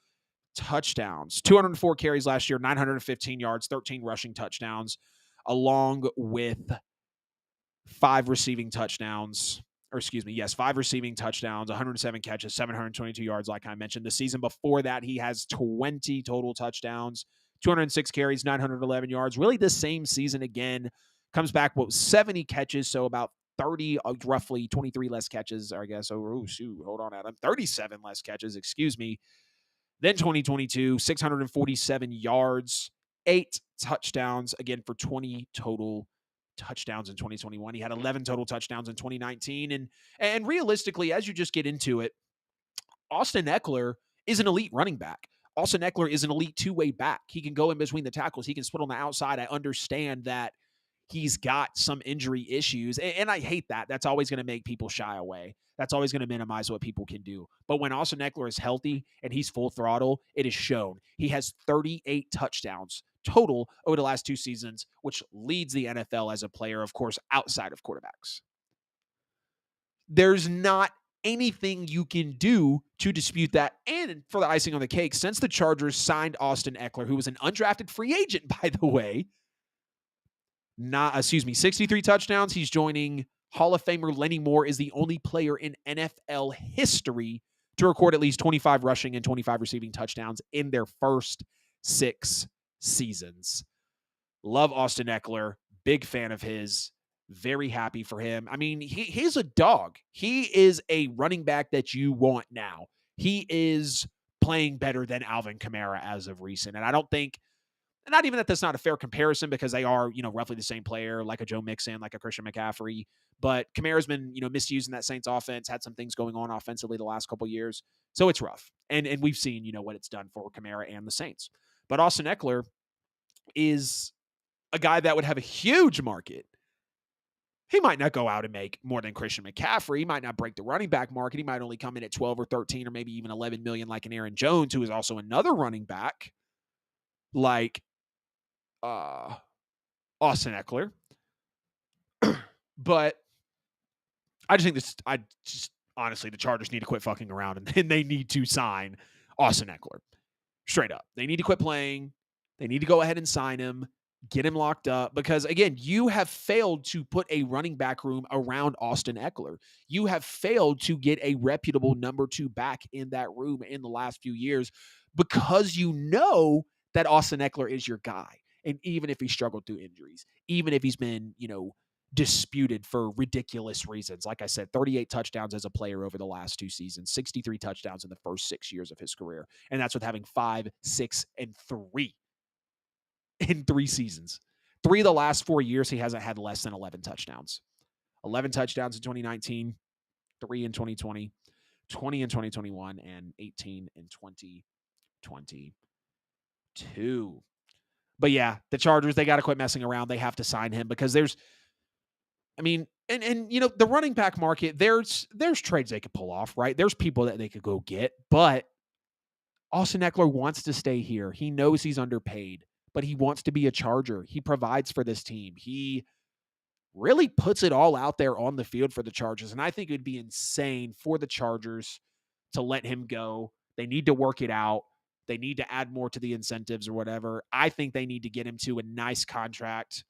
A: touchdowns. 204 carries last year, 915 yards, 13 rushing touchdowns, along with 5 receiving touchdowns. 5 receiving touchdowns, 107 catches, 722 yards, like I mentioned. The season before that, he has 20 total touchdowns, 206 carries, 911 yards. Really the same season again. Comes back with 70 catches, so about 30, roughly 23 less catches, I guess. Hold on, Adam. 37 less catches, excuse me. Then 2022, 647 yards, 8 touchdowns, again for 20 total touchdowns in 2021. He had 11 total touchdowns in 2019. And realistically, as you just get into it, Austin Ekeler is an elite running back. Austin Ekeler is an elite two-way back. He can go in between the tackles. He can split on the outside. I understand that he's got some injury issues, and I hate that. That's always going to make people shy away. That's always going to minimize what people can do. But when Austin Ekeler is healthy and he's full throttle, it is shown. He has 38 touchdowns total over the last 2 seasons, which leads the NFL as a player, of course, outside of quarterbacks. There's not anything you can do to dispute that. And for the icing on the cake, since the Chargers signed Austin Ekeler, who was an undrafted free agent, by the way, 63 touchdowns. He's joining Hall of Famer Lenny Moore is the only player in NFL history to record at least 25 rushing and 25 receiving touchdowns in their first 6 seasons. Love Austin Ekeler. Big fan of his. Very happy for him. I mean, he's a dog. He is a running back that you want now. He is playing better than Alvin Kamara as of recent. And I don't think, not even that that's not a fair comparison because they are, roughly the same player, like a Joe Mixon, like a Christian McCaffrey. But Kamara's been, misusing that Saints offense, had some things going on offensively the last couple of years. So it's rough. And we've seen, what it's done for Kamara and the Saints. But Austin Ekeler is a guy that would have a huge market. He might not go out and make more than Christian McCaffrey. He might not break the running back market. He might only come in at 12 or 13 or maybe even 11 million like an Aaron Jones, who is also another running back like Austin Ekeler. But I just think honestly, the Chargers need to quit fucking around and they need to sign Austin Ekeler. Straight up. They need to quit playing. They need to go ahead and sign him, get him locked up, because again, you have failed to put a running back room around Austin Ekeler. You have failed to get a reputable number 2 back in that room in the last few years because you know that Austin Ekeler is your guy. And even if he struggled through injuries, even if he's been, disputed for ridiculous reasons, like I said, 38 touchdowns as a player over the last 2 seasons, 63 touchdowns in the first 6 years of his career. And that's with having 5, 6, and 3 in 3 seasons. 3 of the last 4 years, he hasn't had less than 11 touchdowns. 11 touchdowns in 2019, 3 in 2020, 20 in 2021, and 18 in 2022. But yeah, the Chargers, they got to quit messing around. They have to sign him because the running back market, there's trades they could pull off, right? There's people that they could go get, but Austin Ekeler wants to stay here. He knows he's underpaid, but he wants to be a Charger. He provides for this team. He really puts it all out there on the field for the Chargers, and I think it would be insane for the Chargers to let him go. They need to work it out. They need to add more to the incentives or whatever. I think they need to get him to a nice contract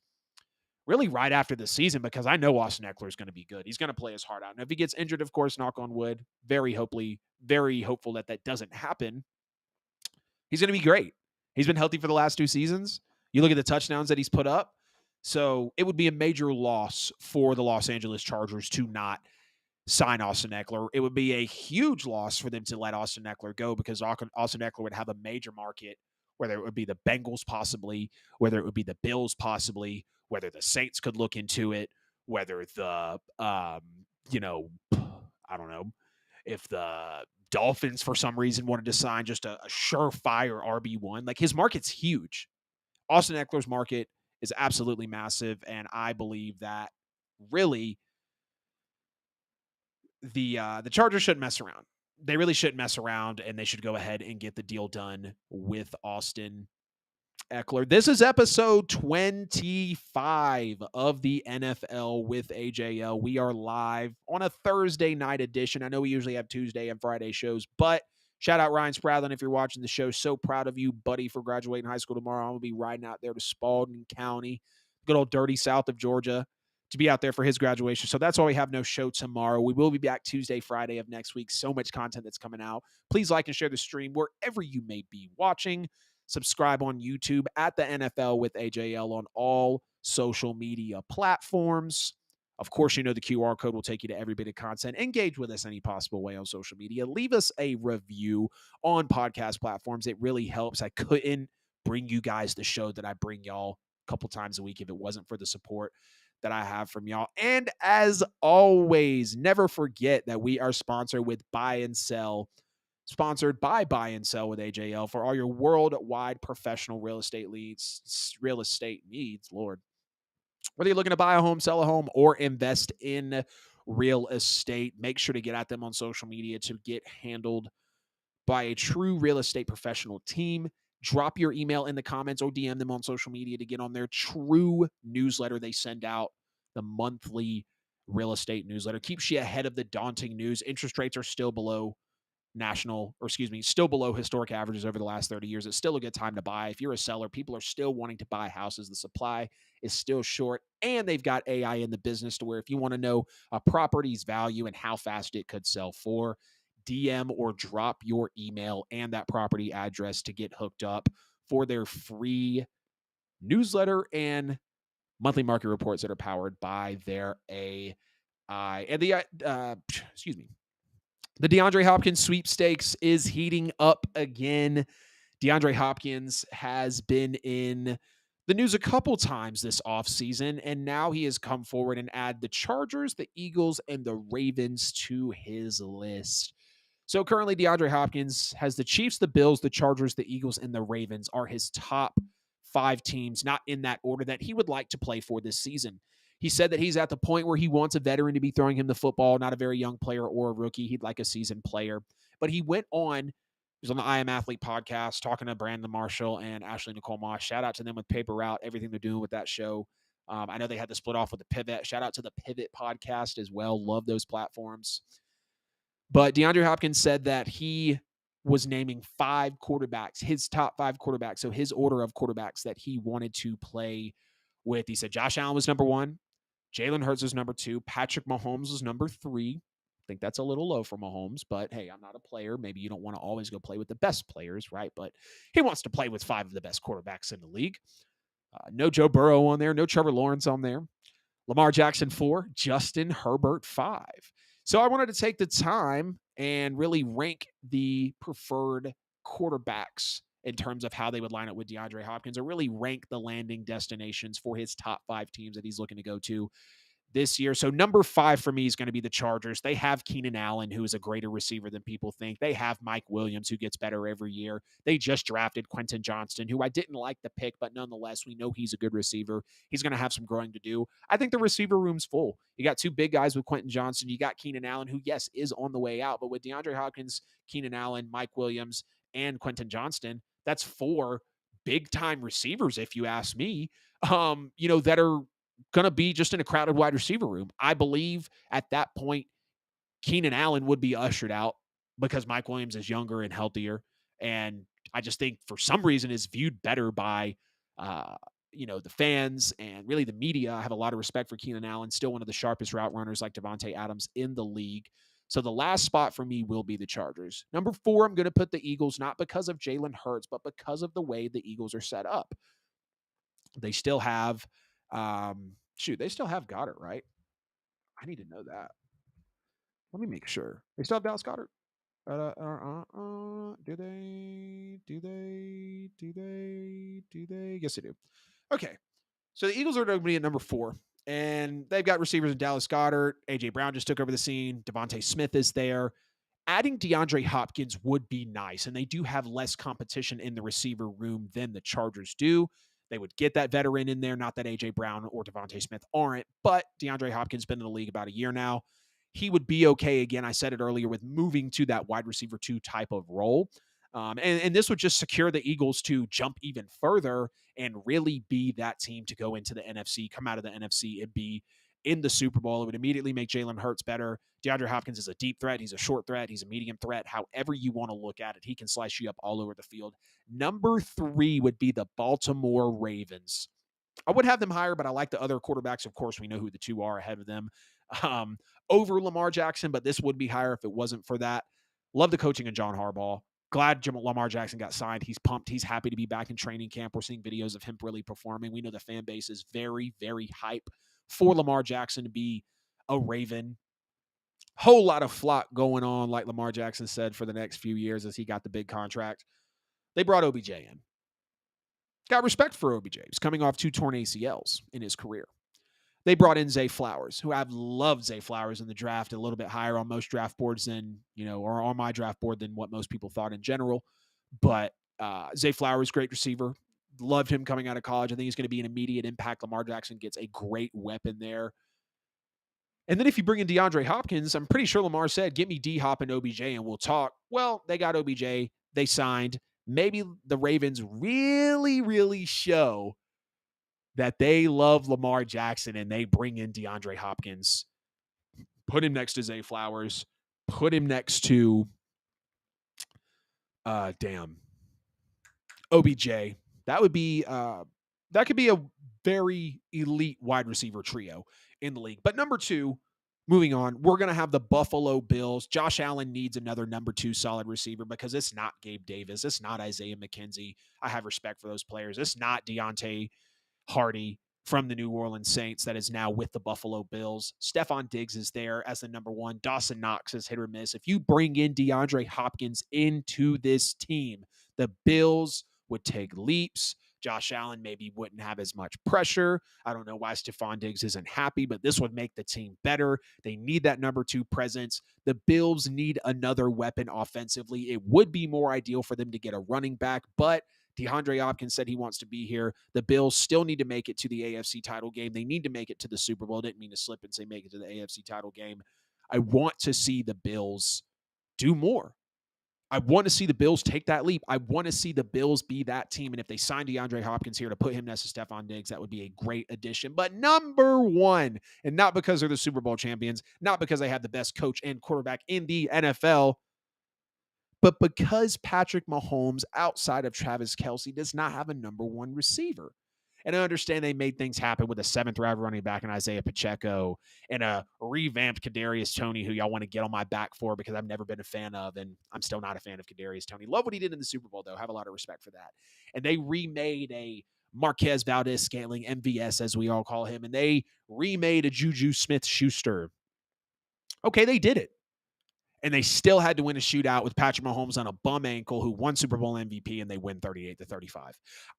A: really right after the season because I know Austin Ekeler is going to be good. He's going to play his heart out. And if he gets injured, of course, knock on wood, very hopeful that doesn't happen. He's going to be great. He's been healthy for the last 2 seasons. You look at the touchdowns that he's put up. So it would be a major loss for the Los Angeles Chargers to not sign Austin Ekeler. It would be a huge loss for them to let Austin Ekeler go because Austin Ekeler would have a major market, whether it would be the Bengals possibly, whether it would be the Bills possibly, whether the Saints could look into it, whether the, I don't know, if the Dolphins for some reason wanted to sign just a surefire RB1. Like his market's huge. Austin Ekeler's market is absolutely massive, and I believe that really the Chargers shouldn't mess around. They really shouldn't mess around, and they should go ahead and get the deal done with Austin Ekeler. This is episode 25 of the NFL with AJL. We are live on a Thursday night edition. I know we usually have Tuesday and Friday shows, but shout out Ryan Spradlin if you're watching the show. So proud of you, buddy, for graduating high school tomorrow. I'm going to be riding out there to Spalding County, good old dirty south of Georgia, to be out there for his graduation. So that's why we have no show tomorrow. We will be back Tuesday, Friday of next week. So much content that's coming out. Please like and share the stream wherever you may be watching. Subscribe on YouTube at the NFL with AJL on all social media platforms. Of course, you know the QR code will take you to every bit of content. Engage with us any possible way on social media. Leave us a review on podcast platforms. It really helps. I couldn't bring you guys the show that I bring y'all a couple times a week if it wasn't for the support that I have from y'all. And as always, never forget that we are sponsored with Buy and Sell. Sponsored by Buy and Sell with AJL for all your worldwide professional real estate needs, Lord. Whether you're looking to buy a home, sell a home, or invest in real estate, make sure to get at them on social media to get handled by a true real estate professional team. Drop your email in the comments or DM them on social media to get on their true newsletter they send out, the monthly real estate newsletter. Keeps you ahead of the daunting news. Interest rates are still below still below historic averages over the last 30 years. It's still a good time to buy. If you're a seller, people are still wanting to buy houses. The supply is still short, and they've got AI in the business to where if you want to know a property's value and how fast it could sell for, DM or drop your email and that property address to get hooked up for their free newsletter and monthly market reports that are powered by their AI. And the Deandre Hopkins sweepstakes is heating up again. Deandre Hopkins has been in the news a couple times this offseason, and now he has come forward and add the Chargers, the Eagles, and the Ravens to his list. So currently, Deandre Hopkins has the Chiefs, the Bills, the Chargers, the Eagles, and the Ravens are his top 5 teams, not in that order, that he would like to play for this season. He said that he's at the point where he wants a veteran to be throwing him the football, not a very young player or a rookie. He'd like a seasoned player. But he went on, he was on the I Am Athlete podcast talking to Brandon Marshall and Ashley Nicole Moss. Shout out to them with Paper Route, everything they're doing with that show. I know they had to split off with the Pivot. Shout out to the Pivot podcast as well. Love those platforms. But DeAndre Hopkins said that he was naming 5 quarterbacks, his top 5 quarterbacks. So his order of quarterbacks that he wanted to play with. He said Josh Allen was number 1. Jalen Hurts was number 2. Patrick Mahomes was number 3. I think that's a little low for Mahomes, but hey, I'm not a player. Maybe you don't want to always go play with the best players, right? But he wants to play with 5 of the best quarterbacks in the league. No Joe Burrow on there. No Trevor Lawrence on there. Lamar Jackson 4. Justin Herbert 5. So I wanted to take the time and really rank the preferred quarterbacks in terms of how they would line up with DeAndre Hopkins, or really rank the landing destinations for his top 5 teams that he's looking to go to this year. So number 5 for me is going to be the Chargers. They have Keenan Allen, who is a greater receiver than people think. They have Mike Williams, who gets better every year. They just drafted Quentin Johnston, who I didn't like the pick, but nonetheless, we know he's a good receiver. He's going to have some growing to do. I think the receiver room's full. You got 2 big guys with Quentin Johnston. You got Keenan Allen, who, yes, is on the way out, but with DeAndre Hopkins, Keenan Allen, Mike Williams, and Quentin Johnston, that's 4 big-time receivers, if you ask me, that are going to be just in a crowded wide receiver room. I believe at that point, Keenan Allen would be ushered out because Mike Williams is younger and healthier. And I just think for some reason is viewed better by, the fans and really the media. I have a lot of respect for Keenan Allen, still one of the sharpest route runners like Devontae Adams in the league. So the last spot for me will be the Chargers. Number 4, I'm going to put the Eagles, not because of Jalen Hurts, but because of the way the Eagles are set up. They still have, they still have Goddard, right? I need to know that. Let me make sure. They still have Dallas Goddard? Do they? Yes, they do. Okay. So the Eagles are going to be at number 4. And they've got receivers in Dallas Goddard. A.J. Brown just took over the scene. Devontae Smith is there. Adding DeAndre Hopkins would be nice. And they do have less competition in the receiver room than the Chargers do. They would get that veteran in there. Not that A.J. Brown or Devontae Smith aren't. But DeAndre Hopkins has been in the league about a year now. He would be okay, again, I said it earlier, with moving to that wide receiver 2 type of role. And this would just secure the Eagles to jump even further and really be that team to go into the NFC, come out of the NFC and be in the Super Bowl. It would immediately make Jalen Hurts better. DeAndre Hopkins is a deep threat. He's a short threat. He's a medium threat. However you want to look at it, he can slice you up all over the field. Number 3 would be the Baltimore Ravens. I would have them higher, but I like the other quarterbacks. Of course, we know who the two are ahead of them um, over Lamar Jackson, but this would be higher if it wasn't for that. Love the coaching of John Harbaugh. Glad Lamar Jackson got signed. He's pumped. He's happy to be back in training camp. We're seeing videos of him really performing. We know the fan base is very, very hype for Lamar Jackson to be a Raven. Whole lot of flock going on, like Lamar Jackson said, for the next few years as he got the big contract. They brought OBJ in. Got respect for OBJ. He's coming off 2 torn ACLs in his career. They brought in Zay Flowers, who I've loved Zay Flowers in the draft, a little bit higher on most draft boards than, or on my draft board than what most people thought in general. But Zay Flowers, great receiver. Loved him coming out of college. I think he's going to be an immediate impact. Lamar Jackson gets a great weapon there. And then if you bring in DeAndre Hopkins, I'm pretty sure Lamar said, get me D-Hop and OBJ and we'll talk. Well, they got OBJ. They signed. Maybe the Ravens really, really show that they love Lamar Jackson and they bring in DeAndre Hopkins, put him next to Zay Flowers, put him next to, OBJ. That would be, that could be a very elite wide receiver trio in the league. But number 2, moving on, we're going to have the Buffalo Bills. Josh Allen needs another number 2 solid receiver because it's not Gabe Davis. It's not Isaiah McKenzie. I have respect for those players. It's not Deontay Hardy from the New Orleans Saints that is now with the Buffalo Bills. Stephon Diggs is there as the number 1. Dawson Knox is hit or miss. If you bring in DeAndre Hopkins into this team, the Bills would take leaps. Josh Allen maybe wouldn't have as much pressure. I don't know why Stephon Diggs isn't happy, but this would make the team better. They need that number 2 presence. The Bills need another weapon offensively. It would be more ideal for them to get a running back, but DeAndre Hopkins said he wants to be here. The Bills still need to make it to the AFC title game. They need to make it to the Super Bowl. I didn't mean to slip and say make it to the AFC title game. I want to see the Bills do more. I want to see the Bills take that leap. I want to see the Bills be that team. And if they sign DeAndre Hopkins here to put him next to Stephon Diggs, that would be a great addition. But number 1, and not because they're the Super Bowl champions, not because they have the best coach and quarterback in the NFL, but because Patrick Mahomes, outside of Travis Kelce, does not have a number 1 receiver. And I understand they made things happen with a 7th-round running back in Isaiah Pacheco and a revamped Kadarius Toney, who y'all want to get on my back for because I've never been a fan of, and I'm still not a fan of Kadarius Toney. Love what he did in the Super Bowl, though. Have a lot of respect for that. And they remade a Marquez Valdez-Scantling, MVS, as we all call him, and they remade a Juju Smith-Schuster. Okay, they did it. And they still had to win a shootout with Patrick Mahomes on a bum ankle who won Super Bowl MVP, and they win 38-35.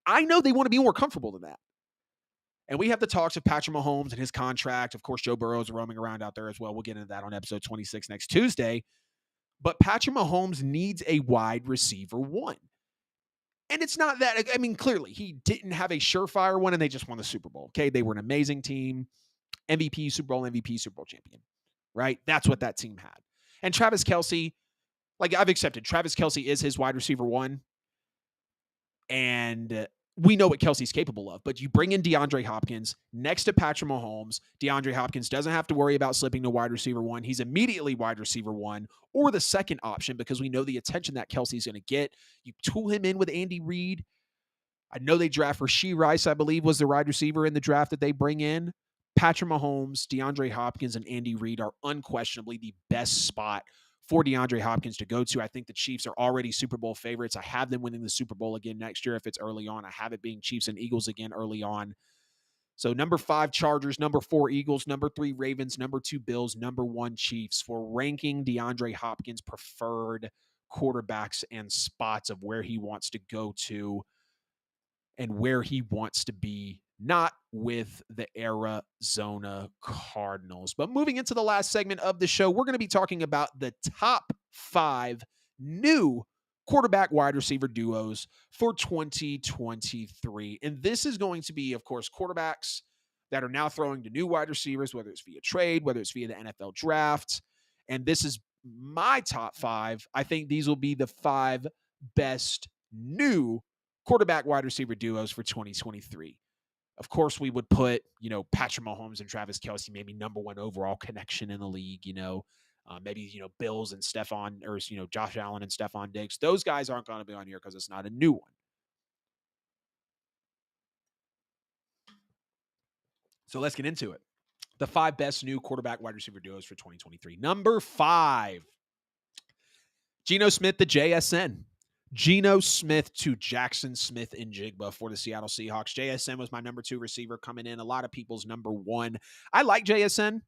A: I know they want to be more comfortable than that. And we have the talks of Patrick Mahomes and his contract. Of course, Joe Burrow is roaming around out there as well. We'll get into that on episode 26 next Tuesday. But Patrick Mahomes needs a wide receiver 1. And it's not that, I mean, clearly he didn't have a surefire one and they just won the Super Bowl. Okay, they were an amazing team. MVP, Super Bowl MVP, Super Bowl champion. Right? That's what that team had. And Travis Kelce, like I've accepted, Travis Kelce is his wide receiver 1. And we know what Kelce's capable of. But you bring in DeAndre Hopkins next to Patrick Mahomes. DeAndre Hopkins doesn't have to worry about slipping to wide receiver 1. He's immediately wide receiver 1 or the second option because we know the attention that Kelce's going to get. You tool him in with Andy Reid. I know they draft Rashee Rice, I believe, was the wide receiver in the draft that they bring in. Patrick Mahomes, DeAndre Hopkins, and Andy Reid are unquestionably the best spot for DeAndre Hopkins to go to. I think the Chiefs are already Super Bowl favorites. I have them winning the Super Bowl again next year if it's early on. I have it being Chiefs and Eagles again early on. So number 5, Chargers, number 4, Eagles, number 3, Ravens, number 2, Bills, number 1, Chiefs for ranking DeAndre Hopkins preferred quarterbacks and spots of where he wants to go to and where he wants to be, not with the Arizona Cardinals. But moving into the last segment of the show, we're going to be talking about the top 5 new quarterback wide receiver duos for 2023. And this is going to be, of course, quarterbacks that are now throwing to new wide receivers, whether it's via trade, whether it's via the NFL draft. And this is my top 5. I think these will be the 5 best new quarterback wide receiver duos for 2023. Of course, we would put, Patrick Mahomes and Travis Kelce, maybe number 1 overall connection in the league, maybe, Bills and Stephon, or, Josh Allen and Stephon Diggs. Those guys aren't going to be on here because it's not a new one. So let's get into it. The 5 best new quarterback wide receiver duos for 2023. Number 5, Geno Smith to JSN. Geno Smith to Jackson Smith-Njigba for the Seattle Seahawks. JSN was my number 2 receiver coming in. A lot of people's number 1. I like JSN.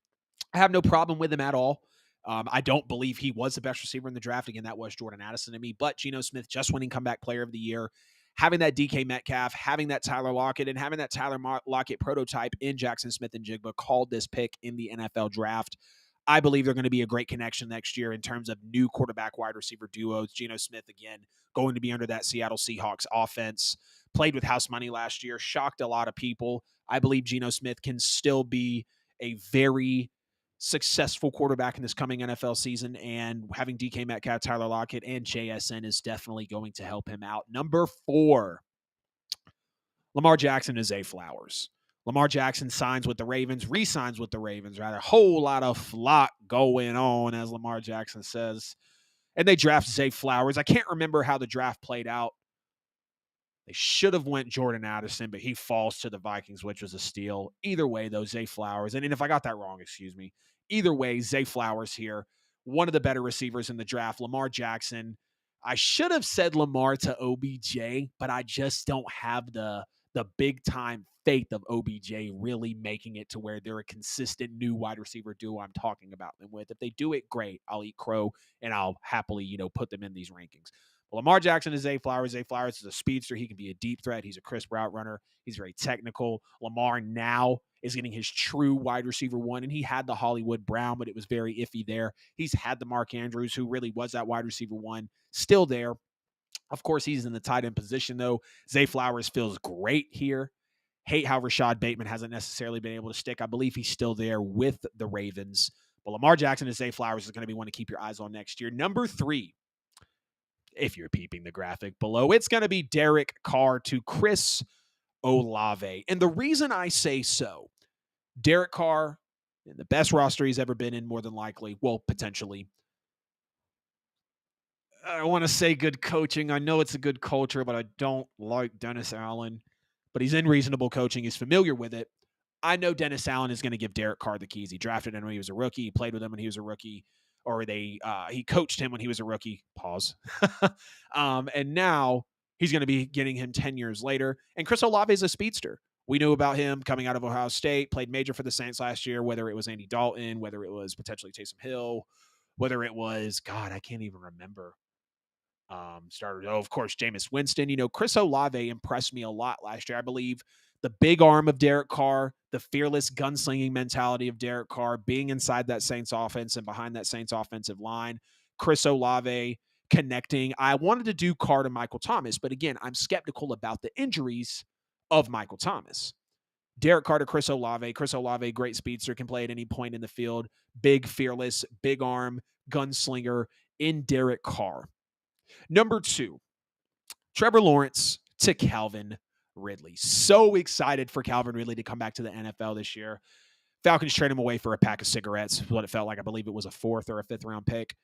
A: I have no problem with him at all. I don't believe he was the best receiver in the draft. Again, that was Jordan Addison to me. But Geno Smith just winning comeback player of the year, having that DK Metcalf, having that Tyler Lockett, and having that Tyler Lockett prototype in Jackson Smith-Njigba called this pick in the NFL draft. I believe they're going to be a great connection next year in terms of new quarterback wide receiver duos. Geno Smith, again, going to be under that Seattle Seahawks offense. Played with house money last year, shocked a lot of people. I believe Geno Smith can still be a very successful quarterback in this coming NFL season, and having DK Metcalf, Tyler Lockett, and JSN is definitely going to help him out. Number 4, Lamar Jackson to Zay Flowers. Lamar Jackson signs with the Ravens, re-signs with the Ravens, rather. A whole lot of flock going on, as Lamar Jackson says. And they draft Zay Flowers. I can't remember how the draft played out. They should have went Jordan Addison, but he falls to the Vikings, which was a steal. Either way, though, Zay Flowers. And if I got that wrong, excuse me. Either way, Zay Flowers here. One of the better receivers in the draft. Lamar Jackson. I should have said Lamar to OBJ, but I just don't have the big-time faith of OBJ really making it to where they're a consistent new wide receiver duo I'm talking about them with. If they do it, great. I'll eat crow, and I'll happily, put them in these rankings. Well, Lamar Jackson is Zay Flowers. Zay Flowers is a speedster. He can be a deep threat. He's a crisp route runner. He's very technical. Lamar now is getting his true wide receiver 1, and he had the Hollywood Brown, but it was very iffy there. He's had the Mark Andrews, who really was that wide receiver 1, still there. Of course, he's in the tight end position, though. Zay Flowers feels great here. Hate how Rashad Bateman hasn't necessarily been able to stick. I believe he's still there with the Ravens. But Lamar Jackson and Zay Flowers is going to be one to keep your eyes on next year. Number 3, if you're peeping the graphic below, it's going to be Derek Carr to Chris Olave. And the reason I say so, Derek Carr, in the best roster he's ever been in, more than likely, well, potentially. I want to say good coaching. I know it's a good culture, but I don't like Dennis Allen. But he's in reasonable coaching. He's familiar with it. I know Dennis Allen is going to give Derek Carr the keys. He drafted him when he was a rookie. He played with him when he was a rookie. Or he coached him when he was a rookie. Pause. And now he's going to be getting him 10 years later. And Chris Olave is a speedster. We knew about him coming out of Ohio State, played major for the Saints last year, whether it was Andy Dalton, whether it was potentially Taysom Hill, whether it was, God, I can't even remember. Of course, Jameis Winston. Chris Olave impressed me a lot last year. I believe the big arm of Derek Carr, the fearless gunslinging mentality of Derek Carr, being inside that Saints offense and behind that Saints offensive line, Chris Olave connecting. I wanted to do Carr to Michael Thomas, but again, I'm skeptical about the injuries of Michael Thomas. Derek Carr to Chris Olave. Chris Olave, great speedster, can play at any point in the field. Big, fearless, big arm, gunslinger in Derek Carr. Number 2, Trevor Lawrence to Calvin Ridley. So excited for Calvin Ridley to come back to the NFL this year. Falcons trade him away for a pack of cigarettes, what it felt like. I believe it was a 4th or a 5th round pick.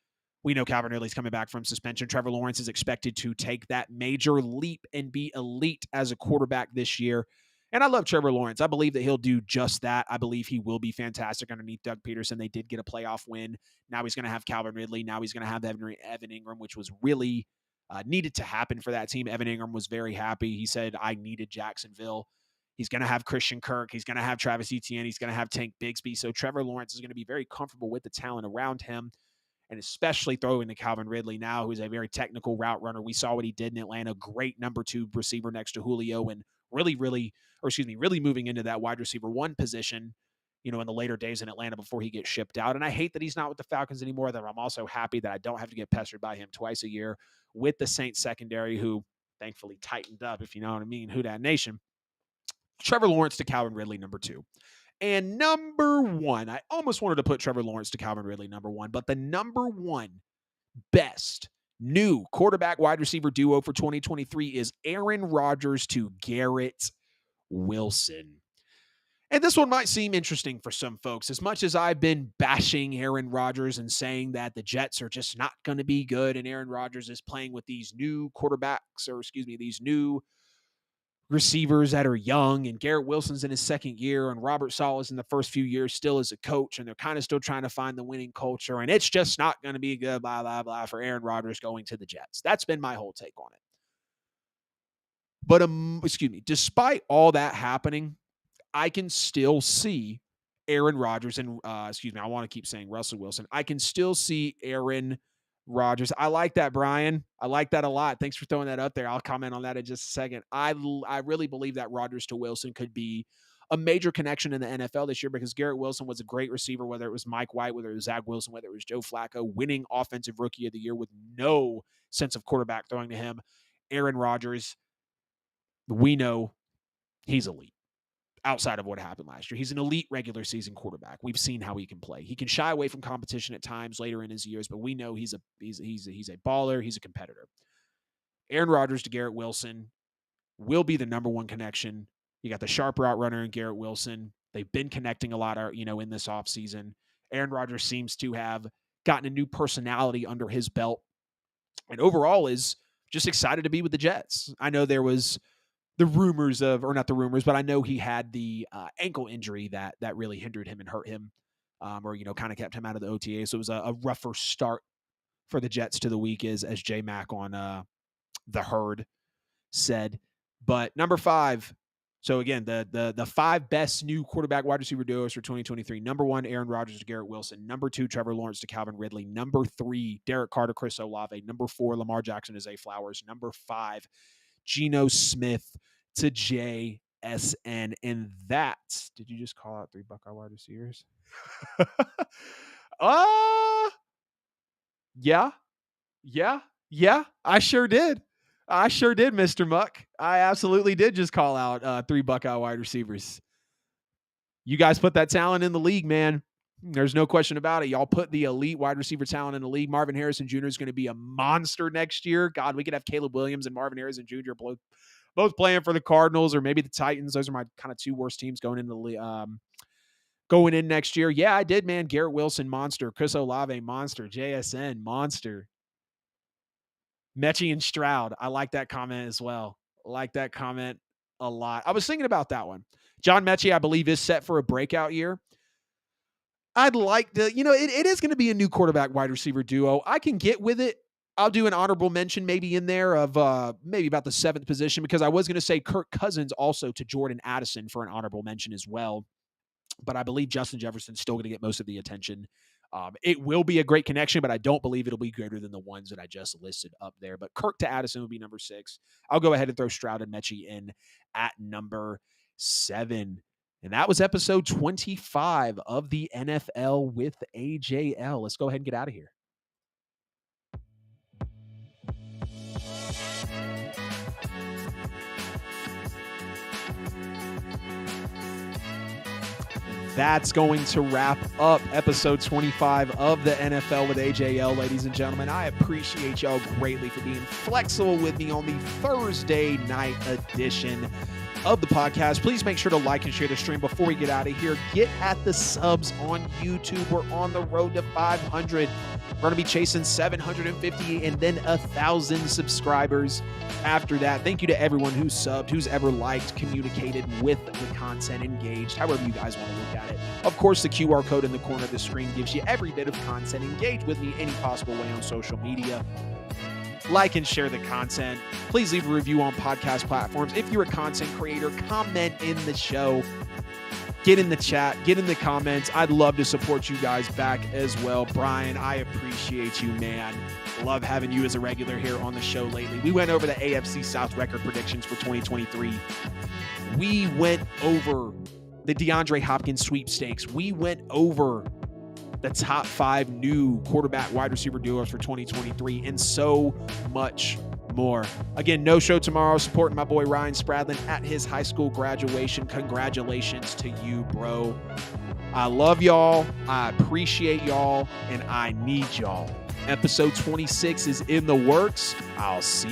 A: We know Calvin Ridley's coming back from suspension. Trevor Lawrence is expected to take that major leap and be elite as a quarterback this year. And I love Trevor Lawrence. I believe that he'll do just that. I believe he will be fantastic underneath Doug Peterson. They did get a playoff win. Now he's going to have Calvin Ridley. Now he's going to have Evan Ingram, which was really needed to happen for that team. Evan Ingram was very happy. He said, I needed Jacksonville. He's going to have Christian Kirk. He's going to have Travis Etienne. He's going to have Tank Bigsby. So Trevor Lawrence is going to be very comfortable with the talent around him, and especially throwing to Calvin Ridley now, who's a very technical route runner. We saw what he did in Atlanta. Great number 2 receiver next to Julio, and really moving into that wide receiver 1 position, in the later days in Atlanta before he gets shipped out. And I hate that he's not with the Falcons anymore. That I'm also happy that I don't have to get pestered by him twice a year with the Saints secondary, who thankfully tightened up, if you know what I mean. Who dat nation? Trevor Lawrence to Calvin Ridley, number 2. And number 1, I almost wanted to put Trevor Lawrence to Calvin Ridley, number 1, but the number 1 best new quarterback wide receiver duo for 2023 is Aaron Rodgers to Garrett Wilson. And this one might seem interesting for some folks. As much as I've been bashing Aaron Rodgers and saying that the Jets are just not going to be good, and Aaron Rodgers is playing with these new quarterbacks, these new receivers that are young, and Garrett Wilson's in his second year, and Robert Saleh's in the first few years still as a coach, and they're kind of still trying to find the winning culture, and it's just not going to be good, blah, blah, blah, for Aaron Rodgers going to the Jets. That's been my whole take on it. But, despite all that happening, I can still see Aaron Rodgers and, I want to keep saying Russell Wilson. I can still see Aaron Rodgers. I like that, Brian. I like that a lot. Thanks for throwing that up there. I'll comment on that in just a second. I really believe that Rodgers to Wilson could be a major connection in the NFL this year, because Garrett Wilson was a great receiver, whether it was Mike White, whether it was Zach Wilson, whether it was Joe Flacco, winning Offensive Rookie of the Year with no sense of quarterback throwing to him. Aaron Rodgers, we know he's elite. Outside of what happened last year, he's an elite regular season quarterback. We've seen how he can play. He can shy away from competition at times later in his years, but we know he's a baller. He's a competitor. Aaron Rodgers to Garrett Wilson will be the number one connection. You got the sharp route runner in Garrett Wilson. They've been connecting a lot, in this offseason. Aaron Rodgers seems to have gotten a new personality under his belt, and overall is just excited to be with the Jets. I know there was the rumors of, or not the rumors, but I know he had the ankle injury that really hindered him and hurt him, or kind of kept him out of the OTA. So it was a rougher start for the Jets to the week, as J Mac on the Herd said. But number 5. So again, the 5 best new quarterback wide receiver duos for 2023. Number 1, Aaron Rodgers to Garrett Wilson. Number 2, Trevor Lawrence to Calvin Ridley. Number 3, Derek Carr to Chris Olave. Number 4, Lamar Jackson to Zay Flowers. Number 5, Geno Smith to JSN. And that, did you just call out 3 Buckeye wide receivers? Yeah, I sure did. Mr. Muck. I absolutely did just call out 3 Buckeye wide receivers. You guys put that talent in the league, man. There's no question about it. Y'all put the elite wide receiver talent in the league. Marvin Harrison Jr. is going to be a monster next year. God, we could have Caleb Williams and Marvin Harrison Jr. both playing for the Cardinals or maybe the Titans. Those are my kind of 2 worst teams going in next year. Yeah, I did, man. Garrett Wilson, monster. Chris Olave, monster. JSN, monster. Mechie and Stroud. I like that comment as well. I like that comment a lot. I was thinking about that one. John Mechie, I believe, is set for a breakout year. I'd like to, it is going to be a new quarterback wide receiver duo. I can get with it. I'll do an honorable mention maybe in there of maybe about the 7th position, because I was going to say Kirk Cousins also to Jordan Addison for an honorable mention as well. But I believe Justin Jefferson's still going to get most of the attention. It will be a great connection, but I don't believe it'll be greater than the ones that I just listed up there. But Kirk to Addison would be number 6. I'll go ahead and throw Stroud and Mechie in at number 7. And that was episode 25 of the NFL with AJL. Let's go ahead and get out of here. That's going to wrap up episode 25 of the NFL with AJL, ladies and gentlemen. I appreciate y'all greatly for being flexible with me on the Thursday night edition of the podcast. Please make sure to like and share the stream before we get out of here. Get at the subs on YouTube. We're on the road to 500. We're going to be chasing 750 and then 1,000 subscribers after that. Thank you to everyone who's subbed, who's ever liked, communicated with the content, engaged, however you guys want to look at it. Of course, the QR code in the corner of the screen gives you every bit of content. Engage with me any possible way on social media. Like and share the content. Please leave a review on podcast platforms. If you're a content creator, comment in the show. Get in the chat. Get in the comments. I'd love to support you guys back as well. Brian, I appreciate you, man. Love having you as a regular here on the show lately. We went over the AFC South record predictions for 2023. We went over the DeAndre Hopkins sweepstakes. We went over the top 5 new quarterback wide receiver duos for 2023 and so much more. Again, no show tomorrow. Supporting my boy Ryan Spradlin at his high school graduation. Congratulations to you, bro. I love y'all. I appreciate y'all. And I need y'all. Episode 26 is in the works. I'll see you.